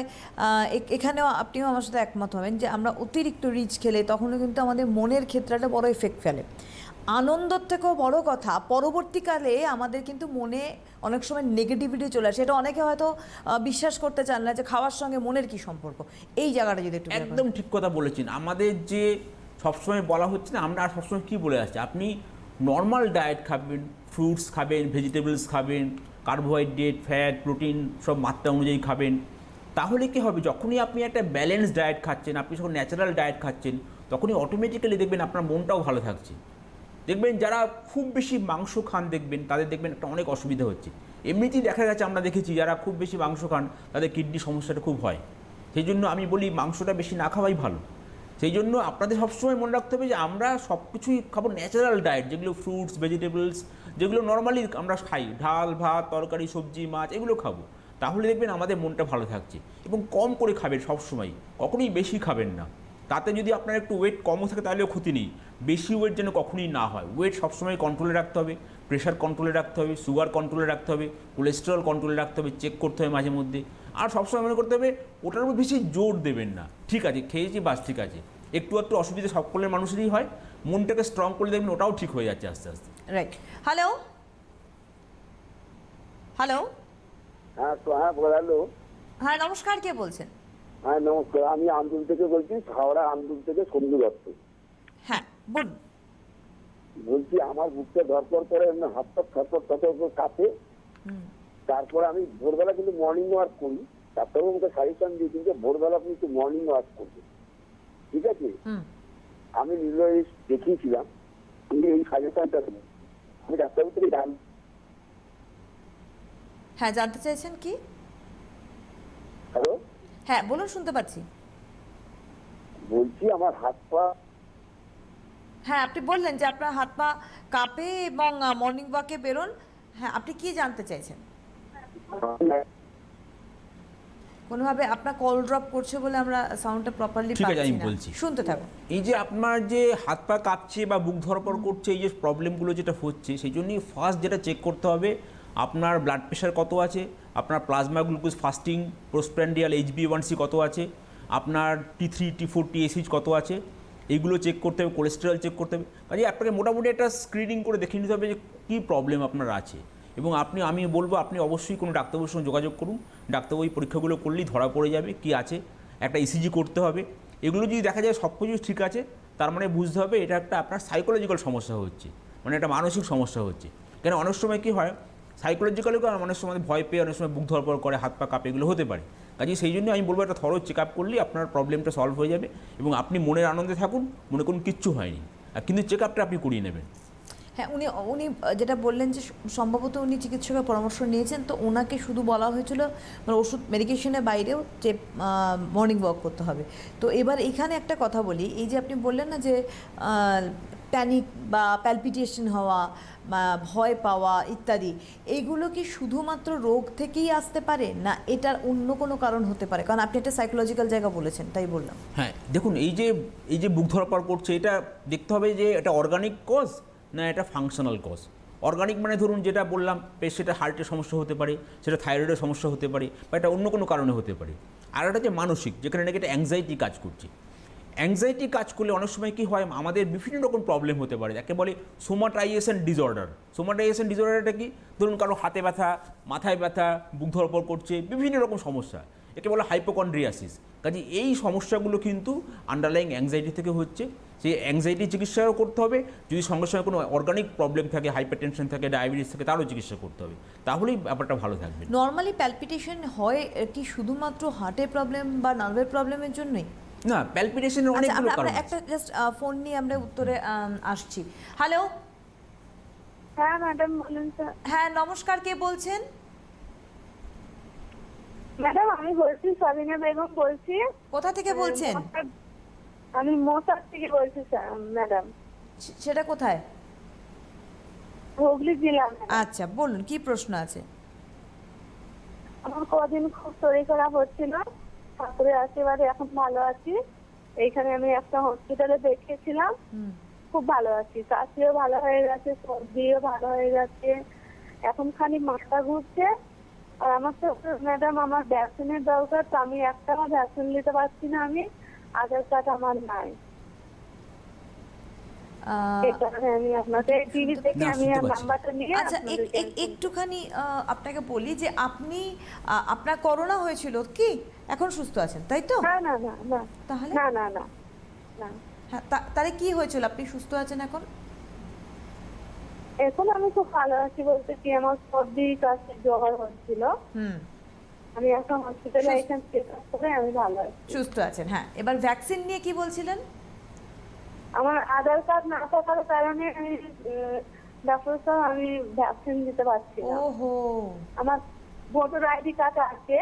এখানেও আপনিও আমার সাথে একমত হবেন যে আমরা অতিরিক্ত রিচ খেলে তখনও কিন্তু আমাদের মনের ক্ষেত্রে একটা বড় এফেক্ট ফেলে। আনন্দর থেকেও বড় কথা, পরবর্তীকালে আমাদের কিন্তু মনে অনেক সময় নেগেটিভিটি চলে আসে। এটা অনেকে হয়তো বিশ্বাস করতে চান না যে খাওয়ার সঙ্গে মনের কি সম্পর্ক, এই জায়গাটা যদি একটু। একদম ঠিক কথা বলেছেন। আমাদের যে সবসময় বলা হচ্ছে না, আমরা সবসময় কী বলে আসছি, আপনি নর্মাল ডায়েট খাবেন, ফ্রুটস খাবেন, ভেজিটেবলস খাবেন, কার্বোহাইড্রেট, ফ্যাট, প্রোটিন সব মাত্রা অনুযায়ী খাবেন। তাহলে কী হবে, যখনই আপনি একটা ব্যালেন্স ডায়েট খাচ্ছেন, আপনি যখন ন্যাচারাল ডায়েট খাচ্ছেন, তখনই অটোমেটিক্যালি দেখবেন আপনার মনটাও ভালো থাকছে। দেখবেন যারা খুব বেশি মাংস খান দেখবেন তাদের দেখবেন একটা অনেক অসুবিধা হচ্ছে। এমনিতেই দেখা গেছে, আমরা দেখেছি যারা খুব বেশি মাংস খান তাদের কিডনি সমস্যাটা খুব হয়। সেই জন্য আমি বলি মাংসটা বেশি না খাওয়াই ভালো। সেই জন্য আপনাদের সবসময় মনে রাখতে হবে যে আমরা সব কিছুই খাবো ন্যাচারাল ডায়েট, যেগুলো ফ্রুটস, ভেজিটেবলস, যেগুলো নর্মালি আমরা খাই, ডাল, ভাত, তরকারি, সবজি, মাছ, এগুলো খাবো। তাহলে দেখবেন আমাদের মনটা ভালো থাকছে। এবং কম করে খাবেন সবসময়, কখনোই বেশি খাবেন না। তাতে যদি আপনার একটু ওয়েট কমও থাকে তাহলেও ক্ষতি নেই, বেশি ওয়েট যেন কখনোই না হয়। ওয়েট সবসময় কন্ট্রোলে রাখতে হবে, প্রেশার কন্ট্রোলে রাখতে হবে, সুগার কন্ট্রোলে রাখতে হবে, কোলেস্টেরল কন্ট্রোলে রাখতে হবে, চেক করতে হবে মাঝে মধ্যে। আর সবসময় মনে করতে হবে ওটার উপর বেশি জোর দেবেন না। ঠিক আছে, খেয়েছি বাস, ঠিক আছে, একটু অসুবিধা সকলের মানুষেরই হয়, মনটাকে স্ট্রং করে দেখবেন ওটাও ঠিক হয়ে যাচ্ছে আস্তে আস্তে। রাইট। হ্যালো হ্যালো হ্যাঁ হ্যালো, হ্যাঁ নমস্কার, কে বলছেন? হ্যাঁ নমস্কার, আমি আন্দুল থেকে বলছি, হাওড়া আন্দুল থেকে সঞ্জু দত্ত। হ্যাঁ বলুন। বলছি আমার বুকটা ধরপড় করে হাত পা থরপড় কাঁপে। তারপরে আমি ভোরবেলা কিন্তু মর্নিং ওয়াক করি, ডাক্তারবাবু আমাকে সাজেশন দিয়ে কিন্তু ভোরবেলা আপনি একটু মর্নিং ওয়াক করবেন, ঠিক আছে? আমি নিজে দেখিয়েছিলাম, কিন্তু এই সাজেশনটা আমি ডাক্তারবাবু থেকে জানি। হ্যাঁ, জানতে চাইছেন কি? হ্যালো, হ্যাঁ বলুন, শুনতে পাচ্ছি। বলছি আমার হাত পা, হ্যাঁ আপনি বললেন যে আপনার হাত পা কাঁপে এবং মর্নিং ওয়াকে বেরোন। হ্যাঁ, আপনি কি জানতে চাইছেন? কোনোভাবে আপনার কল ড্রপ করছে বলে আমরা সাউন্ডটা প্রপারলি ঠিক আছে, পাচ্ছি আমি না। বলছি। শুনতে থাকুন। এই যে আপনার যে হাত পা কাঁপছে বা বুক ধরপড় করছে, এই যে প্রবলেমগুলো যেটা হচ্ছে, সেই জন্যই ফার্স্ট যেটা চেক করতে হবে আপনার ব্লাড প্রেশার কত আছে, আপনার plasma glucose fasting, postprandial HbA1c কত আছে, আপনার T3, T4, TSH কত আছে, এইগুলো চেক করতে হবে, কোলেস্টেরল চেক করতে হবে। কাজে আপনাকে মোটামুটি একটা স্ক্রিনিং করে দেখে নিতে হবে যে কী প্রবলেম আপনার আছে। এবং আমি বলবো আপনি অবশ্যই কোনো ডাক্তারবাবুর সঙ্গে যোগাযোগ করুন। ডাক্তারবাবু এই পরীক্ষাগুলো করলেই ধরা পড়ে যাবে কি আছে। একটা ECG করতে হবে। এগুলো যদি দেখা যায় সব কিছু ঠিক আছে, তার মানে বুঝতে হবে এটা একটা আপনার সাইকোলজিক্যাল সমস্যা হচ্ছে, মানে একটা মানসিক সমস্যা হচ্ছে। কেন অনেক সময় কী হয়, সাইকোলজিক্যালিও অনেক সময় ভয় পেয়ে অনেক সময় বুক ধরপড় করে, হাত পা কাঁপে, এগুলো হতে পারে। কাজে সেই জন্য আমি বলবো একটা থরো চেক আপ করলেই আপনার প্রবলেমটা সলভ হয়ে যাবে এবং আপনি মনের আনন্দে থাকুন, মনে করুন কিচ্ছু হয়নি, আর কিন্তু চেক আপটা আপনি করিয়ে নেবেন। হ্যাঁ, উনি যেটা বললেন যে সম্ভবত উনি চিকিৎসকের পরামর্শ নিয়েছেন, তো ওনাকে শুধু বলা হয়েছিল মানে ওষুধ মেডিকেশনের বাইরেও যে মর্নিং ওয়াক করতে হবে। তো এবার এখানে একটা কথা বলি, এই যে আপনি বললেন না যে প্যানিক বা প্যালপিটেশন হওয়া বা ভয় পাওয়া ইত্যাদি, এইগুলো কি শুধুমাত্র রোগ থেকেই আসতে পারে, না এটার অন্য কোনো কারণ হতে পারে? কারণ আপনি একটা সাইকোলজিক্যাল জায়গা বলেছেন, তাই বললাম। হ্যাঁ, দেখুন এই যে বুক ধরপড় করছে, এটা দেখতে হবে যে এটা অর্গানিক কজ না এটা ফাংশনাল কজ। অর্গানিক মানে ধরুন যেটা বললাম, সেটা হার্টের সমস্যা হতে পারে, সেটা থাইরয়েডের সমস্যা হতে পারে, বা এটা অন্য কোনো কারণে হতে পারে। আর একটা যে মানসিক, যেখানে নাকি একটা অ্যাংজাইটি কাজ করছে। অ্যাংজাইটি কাজ করলে অনেক সময় কী হয়, আমাদের বিভিন্ন রকম প্রবলেম হতে পারে, যাকে বলে সোমাটাইজেশন ডিসঅর্ডার। সোমাটাইজেশন ডিসঅর্ডারটা কি, ধরুন কারো হাতে ব্যথা, মাথায় ব্যথা, বুক ধরপড় করছে, বিভিন্ন রকম সমস্যা, একে বলে হাইপোকন্ড্রিয়াসিস। কাজে এই সমস্যাগুলো কিন্তু আন্ডারলাইং অ্যাংজাইটি থেকে হচ্ছে। সেই অ্যাংজাইটি চিকিৎসাও করতে হবে, যদি সঙ্গে সঙ্গে কোনো অর্গানিক প্রবলেম থাকে, হাইপারটেনশন থাকে, ডায়াবেটিস থাকে, তারও চিকিৎসা করতে হবে, তাহলেই ব্যাপারটা ভালো থাকবে। নর্মালি প্যালপিটেশন হয় কি শুধুমাত্র হার্টের প্রবলেম বা নার্ভের প্রবলেমের জন্যই? না, প্যালপিটেশনের অনেকগুলো কারণ আমরা আছে। একটা জাস্ট ফোন নিয়ে আমরা উত্তরে আসছি। হ্যালো, হ্যাঁ ম্যাডাম বলুন স্যার। হ্যাঁ নমস্কার, কে বলছেন? ম্যাডাম আমি বলছি, সাবিনা বেগম বলছি। কোথা থেকে বলছেন? আমি মোসার থেকে বলছি স্যার ম্যাডাম। সেটা কোথায়? হুগলি জেলা। আচ্ছা বলুন, কি প্রশ্ন আছে? আমার কদিন খুব শরীর খারাপ হচ্ছিল, ঠাকুরের আশীর্বাদে এখন ভালো আছি। এইখানে আমি একটা হসপিটালে দেখিয়েছিলাম, খুব ভালো আছি। কাশিও ভালো হয়ে গেছে, সর্দিও ভালো হয়ে গেছে, এখন খালি মাথা ঘুরছে। আর আমার তো ম্যাডাম আমার ভ্যাকসিনের দরকার, তো আমি একটাও ভ্যাকসিন নিতে পারছি না। আমি আধার কার্ড আমার নাই, এই কারণে আমি আপনাদের টিভি থেকে আমি নাম্বারটা নিয়ে। আচ্ছা একটুখানি আপনাকে বলি যে আপনি আপনার করোনা হয়েছিল কি, এখন সুস্থ আছেন তাই তো? না না না না, তাহলে না না না না। হ্যাঁ, তাহলে কি হয়েছিল, আপনি সুস্থ আছেন এখন? এখন আমি খুব ভালো আছি বলতে কি, আমার সর্দি কাশি জ্বর হচ্ছিল, আমি এখন হসপিটালে এখানে চেক আপ করে আমি ভালো আছি, সুস্থ আছেন। হ্যাঁ, এবার ভ্যাকসিন নিয়ে কি বলছিলেন? আমার আধার কার্ড না থাকার কারণে আমি ডাক্তার সাহেব আমি ভ্যাকসিন দিতে পারছি না। ওহো, আমার ভোটার আইডি কার্ড আছে,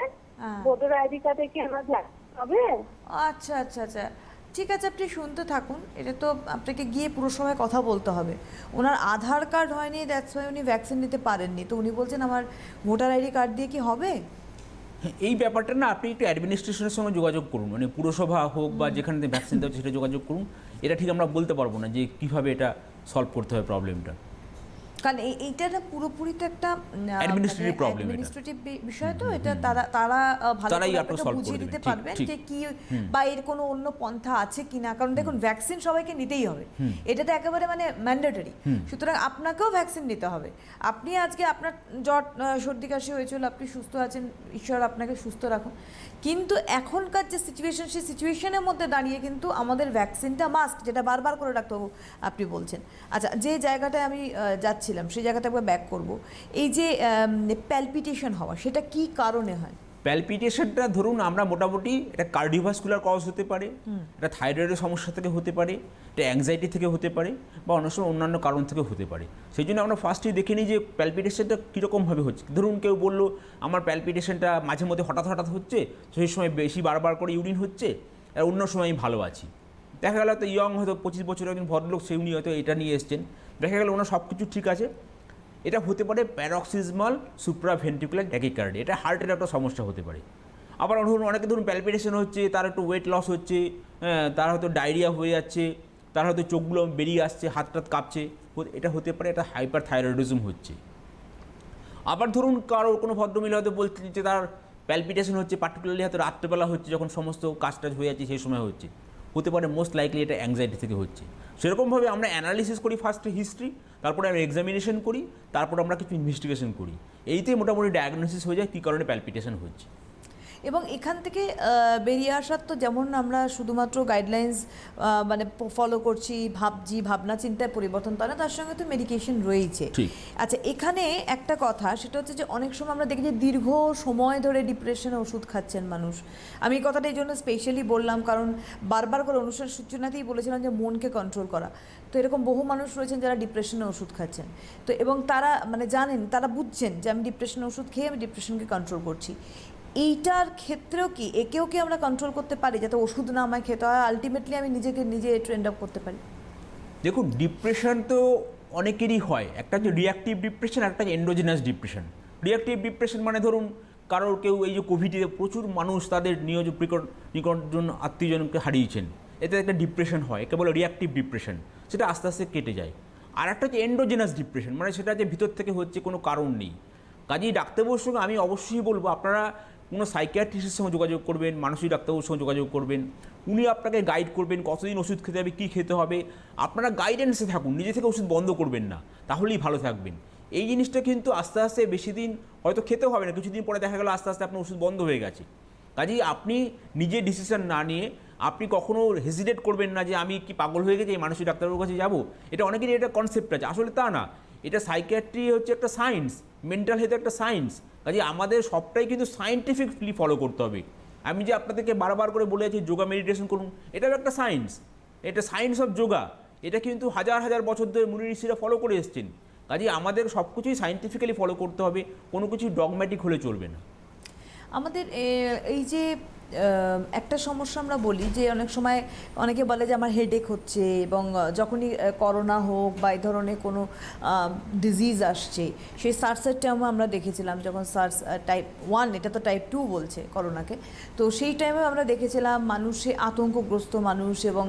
ভোটার আইডি কার্ডে কি আমার ভ্যাকসিন হবে? আচ্ছা আচ্ছা আচ্ছা, ঠিক আছে, আপনি শুনতে থাকুন। এটা তো আপনাকে গিয়ে পুরসভায় কথা বলতে হবে। ওনার আধার কার্ড হয়নি, দ্যাটস ওয়াই উনি ভ্যাকসিন নিতে পারেননি। তো উনি বলছেন আমার ভোটার আইডি কার্ড দিয়ে কি হবে? এই ব্যাপারটা না আপনি একটু অ্যাডমিনিস্ট্রেশনের সঙ্গে যোগাযোগ করুন, মানে পুরসভা হোক বা যেখানে ভ্যাকসিন দেওয়া হচ্ছে সেটা যোগাযোগ করুন। এটা ঠিক আমরা বলতে পারবো না যে কীভাবে এটা সলভ করতে হবে প্রবলেমটা, কারণ এইটা না পুরোপুরি তো একটা অ্যাডমিনিস্ট্রেটিভ প্রবলেম, অ্যাডমিনিস্ট্রেটিভ বিষয়। তো এটা তারা ভালো তারাই করে আপনাকে আপনাকে solve করে বুঝিয়ে দেবে। দিতে ঠিক, পারবেন ঠিক। যে কি বা এর কোনো অন্য পন্থা আছে কিনা। কারণ দেখুন ভ্যাকসিন সবাইকে নিতেই হবে, এটা তো একেবারে মানে ম্যান্ডেটরি। সুতরাং আপনাকেও ভ্যাকসিন নিতে হবে। আপনি আজকে আপনার জ্বর সর্দি কাশি হয়েছিল, আপনি সুস্থ আছেন, ঈশ্বর আপনাকে সুস্থ রাখুন। কিন্তু এখনকার যে সিচুয়েশন, সেই সিচুয়েশনের মধ্যে দাঁড়িয়ে কিন্তু আমাদের ভ্যাকসিনটা মাস্ট, যেটা বারবার করে ডাক্তারবাবু আপনি বলছেন। আচ্ছা, যে জায়গাটায় আমি যাচ্ছিলাম সেই জায়গাটা একবার ব্যাক করব। এই যে প্যালপিটেশন হওয়া, সেটা কি কারণে হয়? প্যালপিটেশনটা ধরুন আমরা মোটামুটি এটা কার্ডিওভাস্কুলার কজ হতে পারে, এটা থাইরয়েডের সমস্যা থেকে হতে পারে, এটা অ্যাংজাইটি থেকে হতে পারে, বা অনেক সময় অন্যান্য কারণ থেকে হতে পারে। সেই জন্য আমরা ফার্স্টেই দেখে নিই যে প্যালপিটেশনটা কীরকমভাবে হচ্ছে। ধরুন কেউ বললো আমার প্যালপিটেশনটা মাঝে মধ্যে হঠাৎ হঠাৎ হচ্ছে, সেই সময় বেশি বারবার করে ইউরিন হচ্ছে, আর অন্য সময় আমি ভালো আছি। দেখা গেল হয়তো ইয়ং, হয়তো 25 বছরের একজন ভদ্রলোক, সে উনি হয়তো এটা নিয়ে এসছেন, দেখা গেল ওনার সব কিছু ঠিক আছে। এটা হতে পারে প্যারক্সিজমাল সুপ্রাভেন্ট্রিকুলার ট্যাকিকার্ডিয়া, এটা হার্টের একটা সমস্যা হতে পারে। আবার ধরুন অনেকে ধরুন প্যালপিটেশন হচ্ছে, তার একটু ওয়েট লস হচ্ছে, তার হয়তো ডায়রিয়া হয়ে যাচ্ছে, তার হয়তো চোখগুলো বেরিয়ে আসছে, হাত টাত কাঁপছে, এটা হতে পারে এটা হাইপার থাইরয়েডিজম হচ্ছে। আবার ধরুন কারো কোনো ভদ্রমহিলা হয়তো বলছে যে তার প্যালপিটেশন হচ্ছে, পার্টিকুলারলি হয়তো রাত্রেবেলা হচ্ছে, যখন সমস্ত কাজ টাজ হয়ে যাচ্ছে সেই সময় হচ্ছে, হতে পারে মোস্ট লাইকলি এটা অ্যাংজাইটি থেকে হচ্ছে। সেরকমভাবে আমরা অ্যানালিসিস করি ফার্স্টে হিস্ট্রি, তারপরে আমরা এক্সামিনেশন করি, তারপর আমরা কিছু ইনভেস্টিগেশন করি, এইতেই মোটামুটি ডায়াগনোসিস হয়ে যায় কী কারণে প্যালপিটেশন হচ্ছে। এবং এখান থেকে বেরিয়ে আসার তো যেমন আমরা শুধুমাত্র গাইডলাইন্স মানে ফলো করছি, ভাবনা চিন্তায় পরিবর্তন, তা না, তার সঙ্গে তো মেডিকেশন রয়েছে। আচ্ছা, এখানে একটা কথা, সেটা হচ্ছে যে অনেক সময় আমরা দেখি যে দীর্ঘ সময় ধরে ডিপ্রেশনের ওষুধ খাচ্ছেন মানুষ। আমি এই কথাটা এই জন্য স্পেশালি বললাম, কারণ বারবার করে অনুষ্ঠান সূচনাতেই বলেছিলাম যে মনকে কন্ট্রোল করা। তো এরকম বহু মানুষ রয়েছেন যারা ডিপ্রেশনের ওষুধ খাচ্ছেন। তো এবং তারা মানে জানেন, তারা বুঝছেন যে আমি ডিপ্রেশনের ওষুধ খেয়ে আমি ডিপ্রেশনকে কন্ট্রোল করছি। এইটার ক্ষেত্রেও কি একেও কি আমরা কন্ট্রোল করতে পারি, যাতে ওষুধ না আমায় খেতে হয়, আলটিমেটলি আমি নিজেকে নিজে ট্রেন্ড আপ করতে পারি? দেখুন, ডিপ্রেশন তো অনেকেরই হয়। একটা হচ্ছে রিঅ্যাক্টিভ ডিপ্রেশন, একটা হচ্ছে এন্ডোজেনাস ডিপ্রেশন। রিঅ্যাক্টিভ ডিপ্রেশন মানে ধরুন কারোর কেউ এই যে কোভিডে প্রচুর মানুষ তাদের নিকটজন আত্মীয়জনকে হারিয়েছেন, এতে একটা ডিপ্রেশন হয়, একে বলে রিঅ্যাক্টিভ ডিপ্রেশন। সেটা আস্তে আস্তে কেটে যায়। আর একটা হচ্ছে এন্ডোজেনাস ডিপ্রেশন, মানে সেটা যে ভিতর থেকে হচ্ছে, কোনো কারণ নেই। কাজেই ডাক্তারবাবুর সঙ্গে আমি অবশ্যই বলবো আপনারা কোনো সাইকিয়াট্রিস্টের সঙ্গে যোগাযোগ করবেন, মানসিক ডাক্তারবাবুর সঙ্গে যোগাযোগ করবেন। উনি আপনাকে গাইড করবেন কতদিন ওষুধ খেতে হবে, কী খেতে হবে। আপনারা গাইডেন্সে থাকুন, নিজে থেকে ওষুধ বন্ধ করবেন না, তাহলেই ভালো থাকবেন। এই জিনিসটা কিন্তু আস্তে আস্তে বেশি দিন হয়তো খেতেও হবে না, কিছুদিন পরে দেখা গেল আস্তে আস্তে আপনার ওষুধ বন্ধ হয়ে গেছে। কাজেই আপনি নিজে ডিসিশন না নিয়ে আপনি কখনও হেজিটেট করবেন না যে আমি কি পাগল হয়ে গেছি, এই মানসিক ডাক্তারবাবুর কাছে যাবো। এটা অনেকেরই এটা কনসেপ্ট আছে, আসলে তা না। এটা সাইকিয়াট্রি হচ্ছে একটা সায়েন্স, মেন্টাল হেলথ একটা সায়েন্স। কাজে আমাদের সবটাই কিন্তু সায়েন্টিফিকলি ফলো করতে হবে। আমি যে আপনাদেরকে বারবার করে বলে আছি যোগা মেডিটেশন করুন, এটাও একটা সায়েন্স, এটা সায়েন্স অফ যোগা। এটা কিন্তু হাজার হাজার বছর ধরে মুনি ঋষিরা ফলো করে এসছেন। কাজে আমাদের সব কিছুই সায়েন্টিফিক্যালি ফলো করতে হবে, কোনো কিছু ডগম্যাটিক হলে চলবে না। আমাদের এই যে একটা সমস্যা আমরা বলি যে অনেক সময় অনেকে বলে যে আমার হেডেক হচ্ছে, এবং যখনই করোনা হোক বা এই ধরনের কোনো ডিজিজ আসছে, সেই সার্সের টাইমে আমরা দেখেছিলাম যখন সার্স টাইপ 1, এটা তো টাইপ 2 বলছে করোনাকে, তো সেই টাইমে আমরা দেখেছিলাম মানুষে আতঙ্কগ্রস্ত মানুষ এবং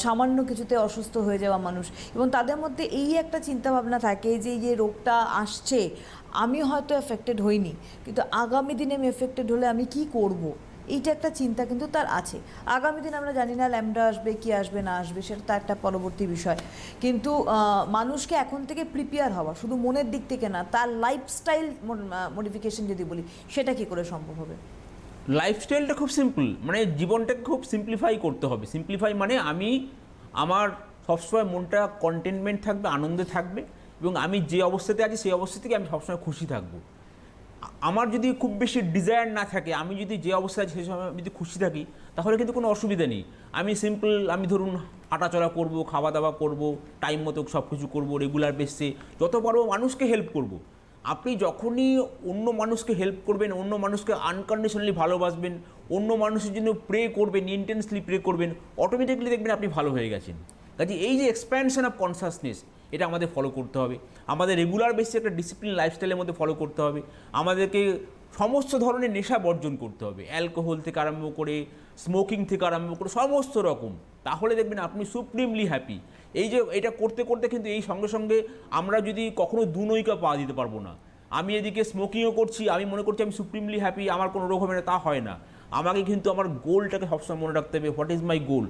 সামান্য কিছুতে অসুস্থ হয়ে যাওয়া মানুষ, এবং তাদের মধ্যে এই একটা চিন্তাভাবনা থাকে যে এই যে রোগটা আসছে আমি হয়তো এফেক্টেড হইনি, কিন্তু আগামী দিনে আমি এফেক্টেড হলে আমি কি করব, এইটা একটা চিন্তা কিন্তু তার আছে। আগামী দিন আমরা জানি না ল্যামডা আসবে কি আসবে না আসবে, সেটা তার একটা পরবর্তী বিষয়। কিন্তু মানুষকে এখন থেকে প্রিপেয়ার হওয়া, শুধু মনের দিক থেকে না, তার লাইফস্টাইল মডিফিকেশন যদি বলি, সেটা কি করে সম্ভব হবে? লাইফস্টাইলটা খুব সিম্পল, মানে জীবনটাকে খুব সিম্পলিফাই করতে হবে। সিম্পলিফাই মানে আমার সবসময় মনটা কন্টেনমেন্ট থাকবে, আনন্দে থাকবে, এবং আমি যে অবস্থাতে আছি সেই অবস্থা থেকে আমি সবসময় খুশি থাকবো। আমার যদি খুব বেশি ডিজায়ার না থাকে, আমি যদি যে অবস্থায় আছি সেই সময় যদি খুশি থাকি, তাহলে কিন্তু কোনো অসুবিধা নেই। আমি ধরুন হাঁটাচলা করব, খাওয়া দাওয়া করব, টাইম মতো সব কিছু করবো, রেগুলার বেসে যত পারবো মানুষকে হেল্প করব। আপনি যখনই অন্য মানুষকে হেল্প করবেন, অন্য মানুষকে আনকন্ডিশনালি ভালোবাসবেন, অন্য মানুষের জন্য প্রে করবেন, ইন্টেন্সলি প্রে করবেন, অটোমেটিকলি দেখবেন আপনি ভালো হয়ে গেছেন। কাজে এই যে এক্সপ্যানশন অফ কনসাসনেস, এটা আমাদের ফলো করতে হবে। আমাদের রেগুলার বেসিসে একটা ডিসিপ্লিন লাইফস্টাইলের মধ্যে ফলো করতে হবে। আমাদেরকে সমস্ত ধরনের নেশা বর্জন করতে হবে, অ্যালকোহল থেকে আরম্ভ করে স্মোকিং থেকে আরম্ভ করে সমস্ত রকম। তাহলে দেখবেন আপনি সুপ্রিমলি হ্যাপি। এই যে এটা করতে করতে কিন্তু এই সঙ্গে সঙ্গে আমরা যদি কখনো দুনৈকা পা দিতে পারবো না। আমি এদিকে স্মোকিংও করছি, আমি মনে করছি আমি সুপ্রিমলি হ্যাপি, আমার কোনো রোগ হবে না, তা হয় না। আমাকে কিন্তু আমার গোলটাকে সবসময় মনে রাখতে হবে, what is my goal.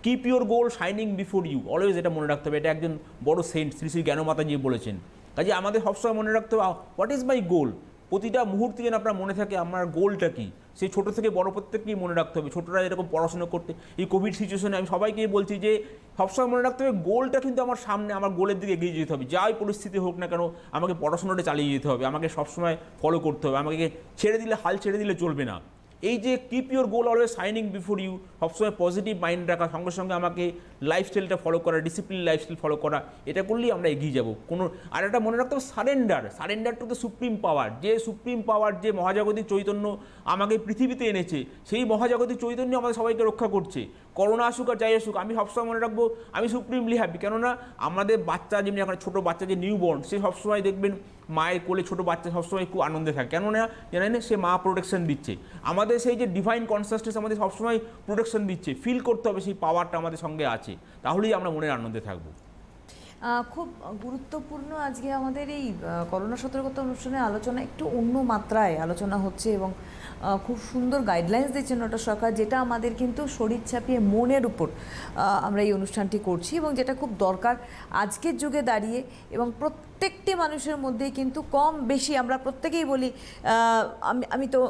Keep your goal shining before you, always এটা মনে রাখতে হবে। এটা একজন বড় সেন্ট শ্রী শ্রী জ্ঞানমাতাজি বলেছেন। কাজে আমাদের সবসময় মনে রাখতে হবে হোয়াট ইজ মাই গোল। প্রতিটা মুহূর্তে যেন আপনার মনে থাকে আমার গোলটা কী, সেই ছোটো থেকে বড় প্রত্যেককেই মনে রাখতে হবে। ছোটরা এরকম পড়াশোনা করতে, এই কোভিড সিচুয়েশনে আমি সবাইকেই বলছি যে সবসময় মনে রাখতে হবে গোলটা কিন্তু আমার সামনে, আমার গোলের দিকে এগিয়ে যেতে হবে। যাই পরিস্থিতি হোক না কেন আমাকে পড়াশোনাটা চালিয়ে যেতে হবে, আমাকে সবসময় ফলো করতে হবে, আমাকে হাল ছেড়ে দিলে চলবে না। এই যে keep your goal always shining before you, সবসময় পজিটিভ মাইন্ড রাখা, সঙ্গে সঙ্গে আমাকে লাইফস্টাইলটা ফলো করা, ডিসিপ্লিন লাইফস্টাইল ফলো করা, এটা করলেই আমরা এগিয়ে যাব। আর একটা মনে রাখতে হবে সারেন্ডার টু দ্য সুপ্রিম পাওয়ার। যে সুপ্রিম পাওয়ার, যে মহাজাগতিক চৈতন্য আমাকে পৃথিবীতে এনেছে, সেই মহাজাগতিক চৈতন্য আমাদের সবাইকে রক্ষা করছে। করোনা আসুক আর যাই আসুক, আমি সবসময় মনে রাখবো আমি সুপ্রিমলি হ্যাপি। কেননা আমাদের বাচ্চা, যেমনি এখন ছোটো বাচ্চা যে নিউবর্ন, সে সবসময় দেখবেন মায়ের কোলে ছোটো বাচ্চা সবসময় খুব আনন্দে থাকে, কেননা জানেন সে মা প্রোটেকশন দিচ্ছে। আমাদের সেই যে ডিভাইন কনসাসনেস আমাদের সবসময় প্রোটেকশন দিচ্ছে, ফিল করতে হবে সেই পাওয়ারটা আমাদের সঙ্গে আছে, তাহলেই আমরা মনের আনন্দে থাকবো। খুব গুরুত্বপূর্ণ আজকে আমাদের এই করোনা সতর্কতা অনুষ্ঠানে আলোচনা একটু অন্য মাত্রায় আলোচনা হচ্ছে, এবং খুব সুন্দর গাইডলাইন্স দিচ্ছেন ওটা সরকার, যেটা আমাদের কিন্তু শরীর ছাপিয়ে মনের উপর আমরা এই অনুষ্ঠানটি করছি, এবং যেটা খুব দরকার আজকের যুগে দাঁড়িয়ে। এবং প্রত্যেকটি মানুষের মধ্যেই কিন্তু কম বেশি আমরা প্রত্যেকেই বলি, আমি তো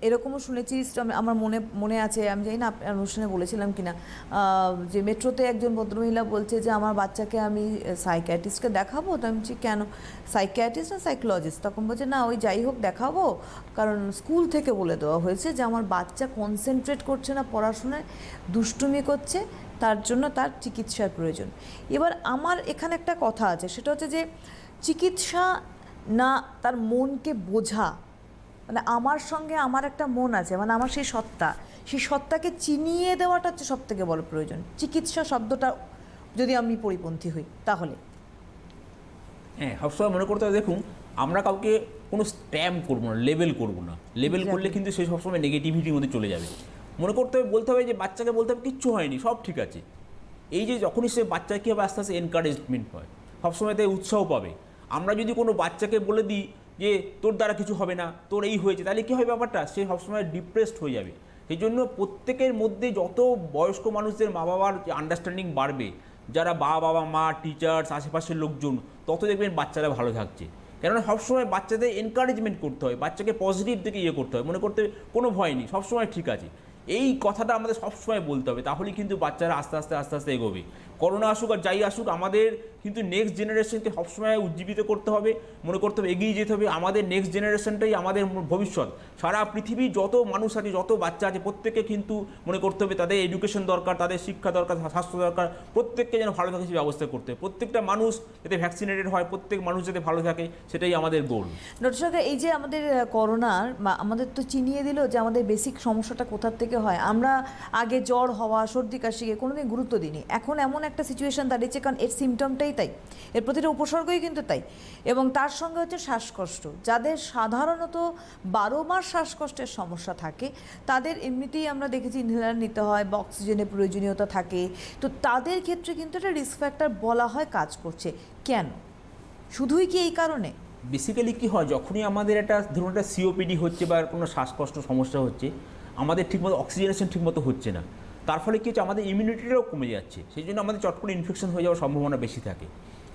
এরকমও শুনেছি, আমার মনে আছে, আমি জানি না আপনার অনুষ্ঠানে বলেছিলাম কিনা, যে মেট্রোতে একজন ভদ্রমহিলা বলছে যে আমার বাচ্চাকে আমি সাইকিয়াট্রিস্টকে দেখাবো। তো আমি বলছি কেন, সাইকিয়াট্রিস্ট না সাইকোলজিস্ট? তখন বলছে না ওই যাই হোক দেখাবো, কারণ স্কুল থেকে বলে দেওয়া হয়েছে যে আমার বাচ্চা কনসেন্ট্রেট করছে না পড়াশোনায়, দুষ্টুমি করছে, তার জন্য তার চিকিৎসার প্রয়োজন। এবার আমার এখানে একটা কথা আছে, সেটা হচ্ছে যে চিকিৎসা না তার মনকে বোঝা, মানে আমার সঙ্গে আমার একটা মন আছে, মানে আমার সেই সত্তাকে চিনিয়ে দেওয়াটা হচ্ছে সবথেকে বড় প্রয়োজন। চিকিৎসা শব্দটা যদি আমি পরিপন্থী হই তাহলে? হ্যাঁ, সবসময় মনে করতে হবে, দেখুন আমরা কাউকে কোনো স্ট্যাম্প করবো না, লেবেল করবো না। লেবেল করলে কিন্তু সে সবসময় নেগেটিভিটির মধ্যে চলে যাবে। মনে করতে হবে, বলতে হবে যে বাচ্চাকে বলতে হবে কিচ্ছু হয়নি, সব ঠিক আছে। এই যে যখনই সে বাচ্চা কী হবে, আস্তে আস্তে এনকারেজমেন্ট হয়, সবসময় তাই উৎসাহ পাবে। আমরা যদি কোনো বাচ্চাকে বলে দিই যে তোর দ্বারা কিছু হবে না, তোর এই হয়েছে, তাহলে কী হয় ব্যাপারটা, সে সবসময় ডিপ্রেসড হয়ে যাবে। সেই জন্য প্রত্যেকের মধ্যে যত বয়স্ক মানুষদের মা বাবার আন্ডারস্ট্যান্ডিং বাড়বে, যারা বাবা মা, টিচার্স, আশেপাশের লোকজন, তত দেখবেন বাচ্চারা ভালো থাকছে। কেননা সবসময় বাচ্চাদের এনকারেজমেন্ট করতে হয়, বাচ্চাকে পজিটিভ দিকে ইয়ে করতে হয়, মনে করতে হবে কোনো ভয় নেই, সবসময় ঠিক আছে। এই কথাটা আমাদের সবসময় বলতে হবে, তাহলেই কিন্তু বাচ্চারা আস্তে আস্তে এগোবে। করোনা আসুক আর যাই আসুক, আমাদের কিন্তু নেক্সট জেনারেশনকে সবসময় উজ্জীবিত করতে হবে, মনে করতে হবে এগিয়ে যেতে হবে। আমাদের নেক্সট জেনারেশনটাই আমাদের ভবিষ্যৎ। সারা পৃথিবীর যত মানুষ আছে, যত বাচ্চা আছে, প্রত্যেককে কিন্তু মনে করতে হবে তাদের এডুকেশন দরকার, তাদের শিক্ষা দরকার, স্বাস্থ্য দরকার। প্রত্যেককে যেন ভালো থাকে সেই ব্যবস্থা করতে হবে। প্রত্যেকটা মানুষ যাতে ভ্যাকসিনেটেড হয়, প্রত্যেক মানুষ যাতে ভালো থাকে, সেটাই আমাদের গোল। ডক্টর সাহেব, এই যে আমাদের করোনার আমাদের তো চিনিয়ে দিল যে আমাদের বেসিক সমস্যাটা কোথার থেকে হয়। আমরা আগে জ্বর হওয়া, সর্দি কাশিকে কোনোদিন গুরুত্ব দিইনি। এখন এমন একটা সিচুয়েশন দাঁড়িয়েছে, কারণ এর সিমটমটাই তাই, এর প্রতিটা উপসর্গই কিন্তু তাই। এবং তার সঙ্গে হচ্ছে শ্বাসকষ্ট। যাদের সাধারণত 12 মাস শ্বাসকষ্টের সমস্যা থাকে, তাদের এমনিতেই আমরা দেখেছি ইনহেলার নিতে হয় বা অক্সিজেনের প্রয়োজনীয়তা থাকে। তো তাদের ক্ষেত্রে কিন্তু একটা রিস্ক ফ্যাক্টর বলা হয় কাজ করছে। কেন? শুধুই কি এই কারণে? বেসিক্যালি কী হয়, যখনই আমাদের একটা ধরুন একটা সিওপিডি হচ্ছে বা কোনো শ্বাসকষ্ট সমস্যা হচ্ছে, আমাদের ঠিকমতো অক্সিজেনেশন ঠিকমতো হচ্ছে না, তার ফলে কী হচ্ছে, আমাদের ইমিউনিটিটাও কমে যাচ্ছে। সেই জন্য আমাদের চট করে ইনফেকশন হয়ে যাওয়ার সম্ভাবনা বেশি থাকে।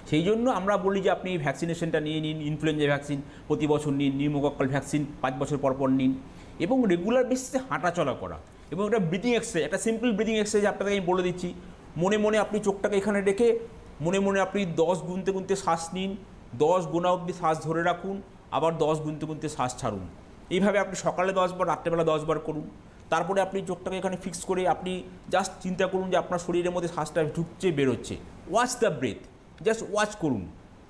সেই জন্য আমরা বলি যে আপনি ভ্যাকসিনেশনটা নিয়ে নিন, ইনফ্লুয়েঞ্জা ভ্যাকসিন প্রতি বছর নিন, নিউমোকক্কাল ভ্যাকসিন 5 বছর পর নিন, এবং রেগুলার বেসিসে হাঁটাচলা করা, এবং একটা ব্রিদিং এক্সারসাইজ, একটা সিম্পল ব্রিদিং এক্সারসাইজ আপনাকে আমি বলে দিচ্ছি। মনে মনে আপনি চোখটাকে এখানে রেখে মনে মনে আপনি 10 গুনতে গুনতে শ্বাস নিন, 10 গোনা অবধি শ্বাস ধরে রাখুন, আবার 10 গুনতে গুনতে শ্বাস ছাড়ুন। এইভাবে আপনি সকালে 10 বার, রাত্রেবেলা 10 বার করুন। তারপরে আপনি চোখটাকে এখানে ফিক্স করে আপনি জাস্ট চিন্তা করুন যে আপনার শরীরের মধ্যে শ্বাসটা ঢুকছে, বেরোচ্ছে। Watch the breath, just watch করুন।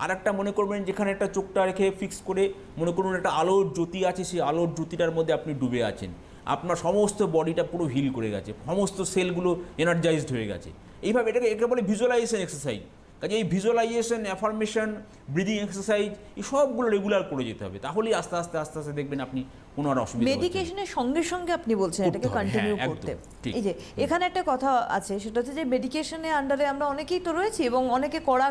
আর একটা মনে করবেন, যেখানে একটা চোখটা রেখে ফিক্স করে মনে করুন একটা আলোর জ্যোতি আছে, সেই আলোর জ্যোতিটার মধ্যে আপনি ডুবে আছেন। আপনার সমস্ত বডিটা পুরো হিল করে গেছে, সমস্ত সেলগুলো এনার্জাইজড হয়ে গেছে। এইভাবে একে বলে ভিজুয়ালাইজেশন এক্সারসাইজ। কাজে এই ভিজুয়ালাইজেশন, অ্যাফার্মেশন, ব্রিদিং এক্সারসাইজ, এই সবগুলো রেগুলার করে যেতে হবে। তাহলেই আস্তে আস্তে দেখবেন আপনি কোনো আর অসুবিধা। মেডিকেশনের সঙ্গে সঙ্গে আপনি বলছেন এটাকে কন্টিনিউ করতে। এই যে এখানে একটা কথা আছে, সেটা হচ্ছে যে মেডিকেশনের আন্ডারে আমরা অনেকেই তো রয়েছি, এবং অনেকে কড়া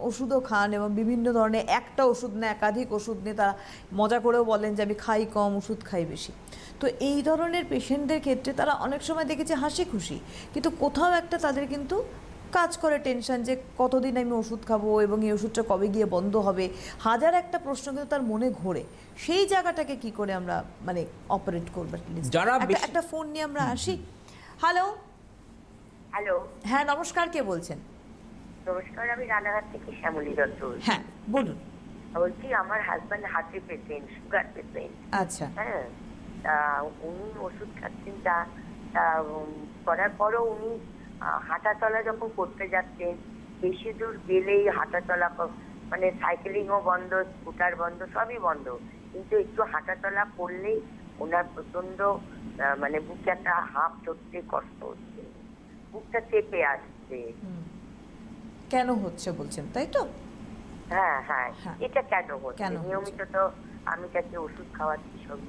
ওষুধও খান, এবং বিভিন্ন ধরনের একটা ওষুধ না একাধিক ওষুধ নিয়ে তারা মজা করেও বলেন যে আমি খাই কম, ওষুধ খাই বেশি। তো এই ধরনের পেশেন্টদের ক্ষেত্রে তারা অনেক সময় দেখেছে হাসি খুশি, কিন্তু কোথাও একটা তাদের কিন্তু কাজ করে টেনশন, যে কতদিন আমি ওষুধ খাবো এবং এই ওষুধটা কবে গিয়ে বন্ধ হবে। হাজার একটা প্রশ্ন কিন্তু তার মনে ঘোরে। সেই জায়গাটাকে কি করে আমরা মানে অপারেট করবো? যারা একটা ফোন নিয়ে আমরা আসি। হ্যালো। হ্যালো, হ্যাঁ নমস্কার, কে বলছেন? নমস্কার, আমি রানাঘাট থেকে শ্যামলী দত্ত বলছি। হ্যাঁ বলুন। বলছি আমার হাজব্যান্ড হার্টের পেশেন্ট, সুগার পেশেন্ট। আচ্ছা। হ্যাঁ, তা উনি ওষুধ খাচ্ছেন, তা করার পরও উনি হাঁটাচলা যখন করতে যাচ্ছেন, বেশি দূর গেলেই হাঁটাচলা, মানে সাইকেলিংও বন্ধ, স্কুটার বন্ধ, সবই বন্ধ, কিন্তু একটু হাঁটাচলা করলেই ওনার প্রচন্ড মানে বুকে একটা হাঁপ চড়তে কষ্ট হচ্ছে, বুকটা চেপে আসছে। কেন হচ্ছে বলছেন, তাই তো? হ্যাঁ হ্যাঁ, হ্যাঁ। এটা কেন হচ্ছে? কেন নিয়মিত তো আমি তাকে ওষুধ খাওয়াচ্ছি সব।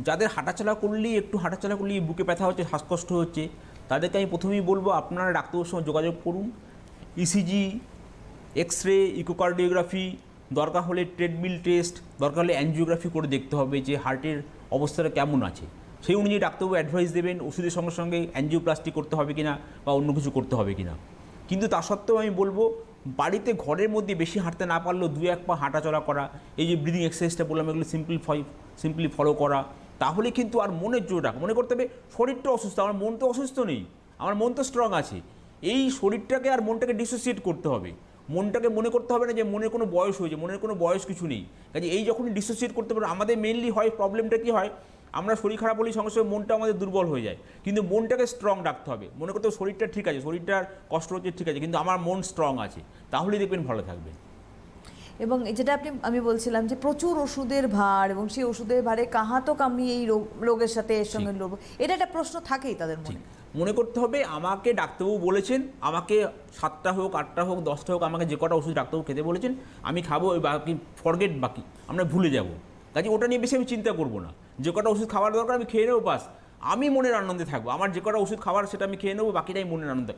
যাদের হাঁটাচলা করলেই, একটু হাঁটাচলা করলেই বুকে ব্যথা হচ্ছে, শ্বাসকষ্ট হচ্ছে, তাদেরকে আমি প্রথমেই বলবো আপনারা ডাক্তারের সঙ্গে যোগাযোগ করুন। ইসিজি, এক্স-রে, ইকোকার্ডিওগ্রাফি, দরকার হলে ট্রেডমিল টেস্ট, দরকার হলে অ্যানজিওগ্রাফি করে দেখতে হবে যে হার্টের অবস্থাটা কেমন আছে। সেই অনুযায়ী ডাক্তারবাবু অ্যাডভাইস দেবেন ওষুধের সঙ্গে সঙ্গে অ্যানজিওপ্লাস্টি করতে হবে কিনা বা অন্য কিছু করতে হবে কিনা। কিন্তু তা সত্ত্বেও আমি বলবো বাড়িতে ঘরের মধ্যে বেশি হাঁটতে না পারলেও 2-1 পা হাঁটাচলা করা, এই যে ব্রিদিং এক্সারসাইজটা বললাম, এগুলো সিম্পলি ফলো করা, তাহলে কিন্তু আর মনের জোর রাখা। মনে করতে হবে শরীরটা অসুস্থ, আমার মন তো অসুস্থ নেই, আমার মন তো স্ট্রং আছে। এই শরীরটাকে আর মনটাকে ডিসোসিয়েট করতে হবে। মনটাকে মনে করতে হবে না যে মনের কোনো বয়স হয়েছে, মনের কোনো বয়স কিছু নেই। কাজে এই যখনই ডিসোসিয়েট করতে পারবো, আমাদের মেনলি হয় প্রবলেমটা কী হয়, আমরা শরীর খারাপ হলেই সঙ্গে সঙ্গে মনটা আমাদের দুর্বল হয়ে যায়। কিন্তু মনটাকে স্ট্রং রাখতে হবে। মনে করতে শরীরটা ঠিক আছে, শরীরটার কষ্ট হচ্ছে ঠিক আছে, কিন্তু আমার মন স্ট্রং আছে, তাহলেই দেখবেন ভালো থাকবে। এবং যেটা আমি বলছিলাম যে প্রচুর ওষুধের ভার, এবং সেই ওষুধের ভারে কাহাতক আমি এই রোগের সাথে এর সঙ্গে লড়বো, এটা একটা প্রশ্ন থাকেই তাদের মনে। মনে করতে হবে আমাকে ডাক্তারবাবু বলেছেন, আমাকে 7টা হোক 8টা হোক 10টা হোক আমাকে যে কটা ওষুধ ডাক্তারবাবু খেতে বলেছেন আমি খাবো, ওই বাকি ফরগেট, বাকি আমরা ভুলে যাব। কাজে ওটা নিয়ে বেশি আমি চিন্তা করব না, যে কটা ওষুধ খাওয়ার দরকার আমি খেয়ে নেবো, বাস আমি মনের আনন্দে থাকবো, আমার যে কটা ওষুধ খাওয়ার সেটা আমি খেয়ে নেবো, বাকিটাই মনের আনন্দে।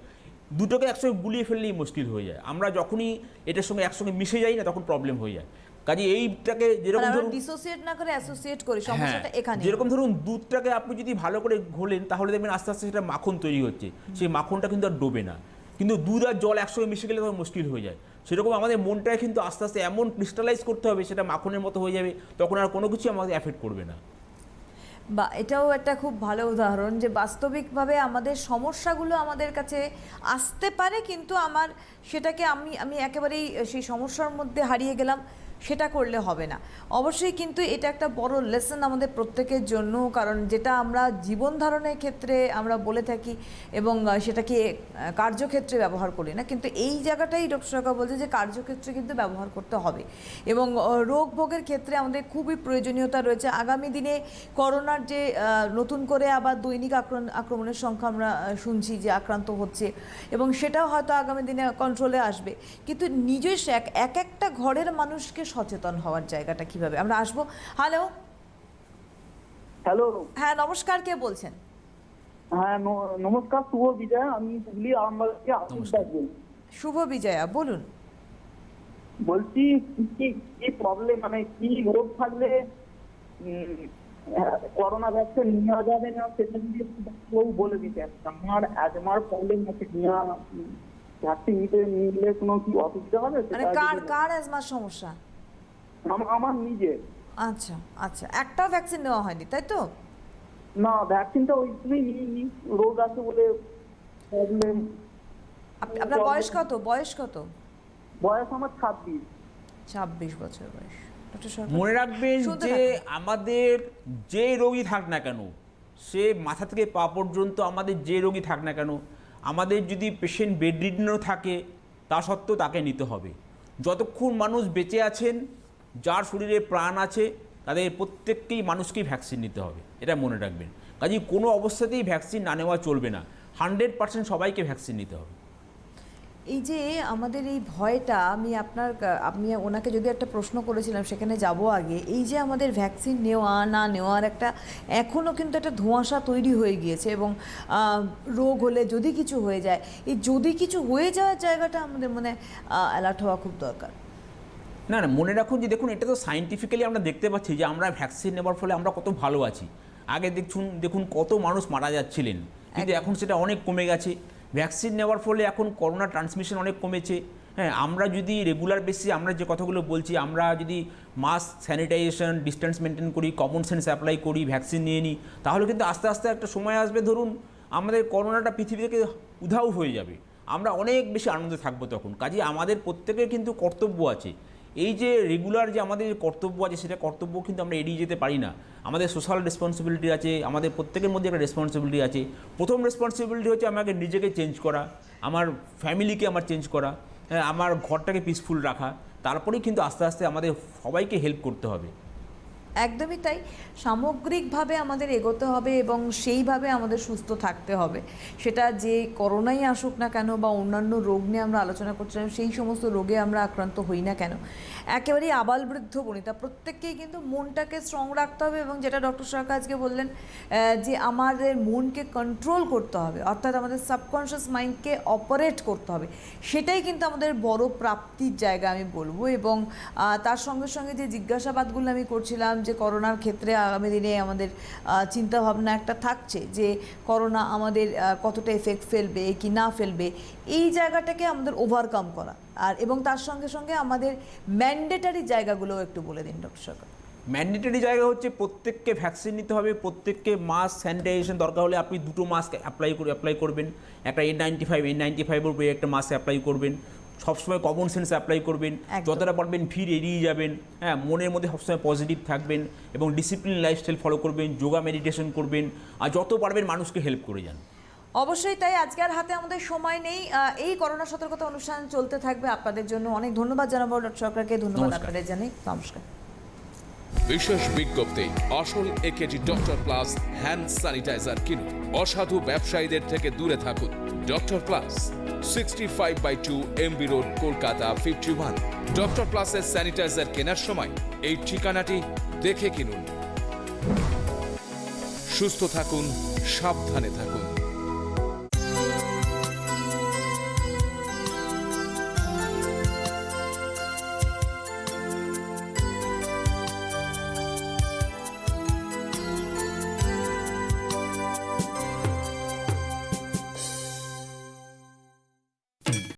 দুটোকে একসঙ্গে গুলিয়ে ফেললেই মুশকিল হয়ে যায়। আমরা যখনই এটার সঙ্গে একসঙ্গে মিশে যাই না তখন প্রবলেম হয়ে যায়। কাজে এইটাকে যেরকম ধরুন ডিসোসিয়েট না করে অ্যাসোসিয়েট করি, হ্যাঁ, সমস্যাটা এখানে। যেরকম ধরুন দুধটাকে আপনি যদি ভালো করে ঘোলেন তাহলে দেখবেন আস্তে আস্তে সেটা মাখন তৈরি হচ্ছে, সেই মাখনটা কিন্তু আর ডোবে না। কিন্তু দুধ আর জল একসঙ্গে মিশে গেলে তখন মুশকিল হয়ে যায়। সেরকম আমাদের মনটাকে কিন্তু আস্তে আস্তে এমন ক্রিস্টালাইজ করতে হবে সেটা মাখনের মতো হয়ে যাবে, তখন আর কোনো কিছু আমাদের এফেক্ট করবে না। বা এটাও একটা খুব ভালো উদাহরণ যে বাস্তবিকভাবে আমাদের সমস্যাগুলো আমাদের কাছে আসতে পারে, কিন্তু আমার সেটাকে আমি একেবারেই সেই সমস্যার মধ্যে হারিয়ে গেলাম, সেটা করলে হবে না। অবশ্যই কিন্তু এটা একটা বড় লেসন আমাদের প্রত্যেকের জন্য, কারণ যেটা আমরা জীবন ধারণের ক্ষেত্রে আমরা বলে থাকি এবং সেটাকে কার্যক্ষেত্রে ব্যবহার করি না, কিন্তু এই জায়গাটাই ডক্টর সরকার বলছে যে কার্যক্ষেত্রে কিন্তু ব্যবহার করতে হবে এবং রোগ ভোগের ক্ষেত্রে আমাদের খুবই প্রয়োজনীয়তা রয়েছে। আগামী দিনে করোনার যে নতুন করে আবার দৈনিক আক্রমণের সংখ্যা আমরা শুনছি যে আক্রান্ত হচ্ছে, এবং সেটাও হয়তো আগামী দিনে কন্ট্রোলে আসবে, কিন্তু নিজস্ব এক একটা ঘরের মানুষকে সচেতন হওয়ার জায়গাটা কিভাবে আমরা আসবো। হ্যালো হ্যালো, হ্যাঁ নমস্কার, কে বলছেন? হ্যাঁ নমস্কার, শুভ বিজয়, আমি হুগলি আরামবাগ থেকে আসিফ দাস বলছি। শুভ বিজয়া, বলুন। বলছি কি কি প্রবলেম, মানে কি রোগ থাকলে করোনা ভ্যাকসিন নেওয়া যাবে না সেটা যদি একটু বলে দিতে। আমার অ্যাজমার প্রবলেম আছে, ভ্যাকসিন নিলে কোনো কি অসুবিধা হবে? মানে কার অ্যাজমার সমস্যা? আমার নিজের। আচ্ছা আচ্ছা, একটাও ভ্যাকসিন নেওয়া হয়নি তাই তো? না, ভ্যাকসিনটা ওই জন্যই নিইনি, রোগ আছে বলে প্রবলেম। আপনার বয়স কত? বয়স আমার 26 বছর বয়স। মনে রাখবেন যে আমাদের যে রোগী থাক না কেন, সে মাথা থেকে পা পর্যন্ত আমাদের যে রোগী থাক না কেন, আমাদের যদি পেশেন্ট বেডরিডেনও থাকে তা সত্ত্বেও তাকে নিতে হবে। যতক্ষণ মানুষ বেঁচে আছেন, যার শরীরে প্রাণ আছে, তাদের প্রত্যেককেই মানুষকেই ভ্যাকসিন নিতে হবে, এটা মনে রাখবেন। কাজেই কোনো অবস্থাতেই ভ্যাকসিন না নেওয়া চলবে না, 100% সবাইকে ভ্যাকসিন নিতে হবে। এই যে আমাদের এই ভয়টা, আমি ওনাকে যদি একটা প্রশ্ন করেছিলাম সেখানে যাব আগে, এই যে আমাদের ভ্যাকসিন নেওয়া না নেওয়ার একটা এখনও কিন্তু একটা ধোঁয়াশা তৈরি হয়ে গিয়েছে, এবং রোগ হলে যদি কিছু হয়ে যায়, এই যদি কিছু হয়ে যাওয়ার জায়গাটা আমাদের মনে অ্যালার্ট হওয়া খুব দরকার। না না, মনে রাখুন যে দেখুন, এটা তো সায়েন্টিফিক্যালি আমরা দেখতে পাচ্ছি যে আমরা ভ্যাকসিন নেওয়ার ফলে আমরা কত ভালো আছি। আগে দেখুন কত মানুষ মারা যাচ্ছিলেন, কিন্তু এখন সেটা অনেক কমে গেছে। ভ্যাকসিন নেওয়ার ফলে এখন করোনা ট্রান্সমিশন অনেক কমেছে। হ্যাঁ, আমরা যদি রেগুলার বেসিসে আমরা যে কথাগুলো বলছি, আমরা যদি মাস্ক, স্যানিটাইজেশন, ডিস্টেন্স মেনটেন করি, কমন সেন্স অ্যাপ্লাই করি, ভ্যাকসিন নিয়ে নিই, তাহলে কিন্তু আস্তে আস্তে একটা সময় আসবে, ধরুন আমাদের করোনাটা পৃথিবী থেকে উধাও হয়ে যাবে, আমরা অনেক বেশি আনন্দে থাকবো তখন। কাজে আমাদের প্রত্যেকের কিন্তু কর্তব্য আছে, এই যে রেগুলার যে আমাদের কর্তব্য আছে সেটা কর্তব্য কিন্তু আমরা এড়িয়ে যেতে পারি না। আমাদের সোশ্যাল রেসপন্সিবিলিটি আছে, আমাদের প্রত্যেকের মধ্যে একটা রেসপন্সিবিলিটি আছে। প্রথম রেসপন্সিবিলিটি হচ্ছে আমাকে নিজেকে চেঞ্জ করা, আমার ফ্যামিলিকে আমার চেঞ্জ করা, হ্যাঁ, আমার ঘরটাকে পিসফুল রাখা, তারপরেই কিন্তু আস্তে আস্তে আমাদের সবাইকে হেল্প করতে হবে। একদমই তাই, সামগ্রিকভাবে আমাদের এগোতে হবে এবং সেইভাবে আমাদের সুস্থ থাকতে হবে। সেটা যে করোনাই আসুক না কেন বা অন্যান্য রোগ নিয়ে আমরা আলোচনা করছিলাম, সেই সমস্ত রোগে আমরা আক্রান্ত হই না কেন, একেবারেই আবাল বৃদ্ধ বনিতা প্রত্যেককেই কিন্তু মনটাকে স্ট্রং রাখতে হবে। এবং যেটা ডক্টর সরকার আজকে বললেন যে আমাদের মনকে কন্ট্রোল করতে হবে, অর্থাৎ আমাদের সাবকনশিয়াস মাইন্ডকে অপারেট করতে হবে, সেটাই কিন্তু আমাদের বড় প্রাপ্তির জায়গা আমি বলবো। এবং তার সঙ্গে সঙ্গে যে জিজ্ঞাসাবাদগুলো আমি করছিলাম যে করোনার ক্ষেত্রে আগামী দিনে আমাদের চিন্তাভাবনা একটা থাকছে যে করোনা আমাদের কতটা এফেক্ট ফেলবে কি না ফেলবে, এই জায়গাটাকে আমাদের ওভারকাম করা, আর এবং তার সঙ্গে সঙ্গে আমাদের ম্যান্ডেটারি জায়গাগুলোও একটু বলে দিন ডক্টর সরকার। ম্যান্ডেটরি জায়গা হচ্ছে প্রত্যেককে ভ্যাকসিন নিতে হবে, প্রত্যেককে মাস্ক, স্যানিটাইজেশন, দরকার হলে আপনি 2টো মাস্ক অ্যাপ্লাই করবেন, একটা N95 উপরে একটা মাস্ক অ্যাপ্লাই করবেন, সবসময় কমন সেন্স অ্যাপ্লাই করবেন, যতটা পারবেন ভিড় এড়িয়ে যাবেন, হ্যাঁ, মনের মধ্যে সবসময় পজিটিভ থাকবেন এবং ডিসিপ্লিন লাইফস্টাইল ফলো করবেন, যোগা মেডিটেশন করবেন, আর যত পারবেন মানুষকে হেল্প করে যান। অবশ্যই তাই, আজকের হাতে আমাদের সময় নেই, এই করোনা সতর্কতা অনুষ্ঠান চলতে থাকবে। আপনাদের জন্য অনেক ধন্যবাদ জানাবো ডক্টর সরকারকে, ধন্যবাদ আপনাদের জানাই, নমস্কার। বিশেষ বিজ্ঞপ্তি আসল AKG doctor plus hand sanitizer কিনুন। অসাধু ব্যবসায়ীদের থেকে দূরে থাকুন। Doctor plus 65/2 MB road, Kolkata 51। Doctor প্লাসের স্যানিটাইজার কেনার সময় এই ঠিকানাটি দেখে কিনুন। সুস্থ থাকুন, সাবধানে থাকুন।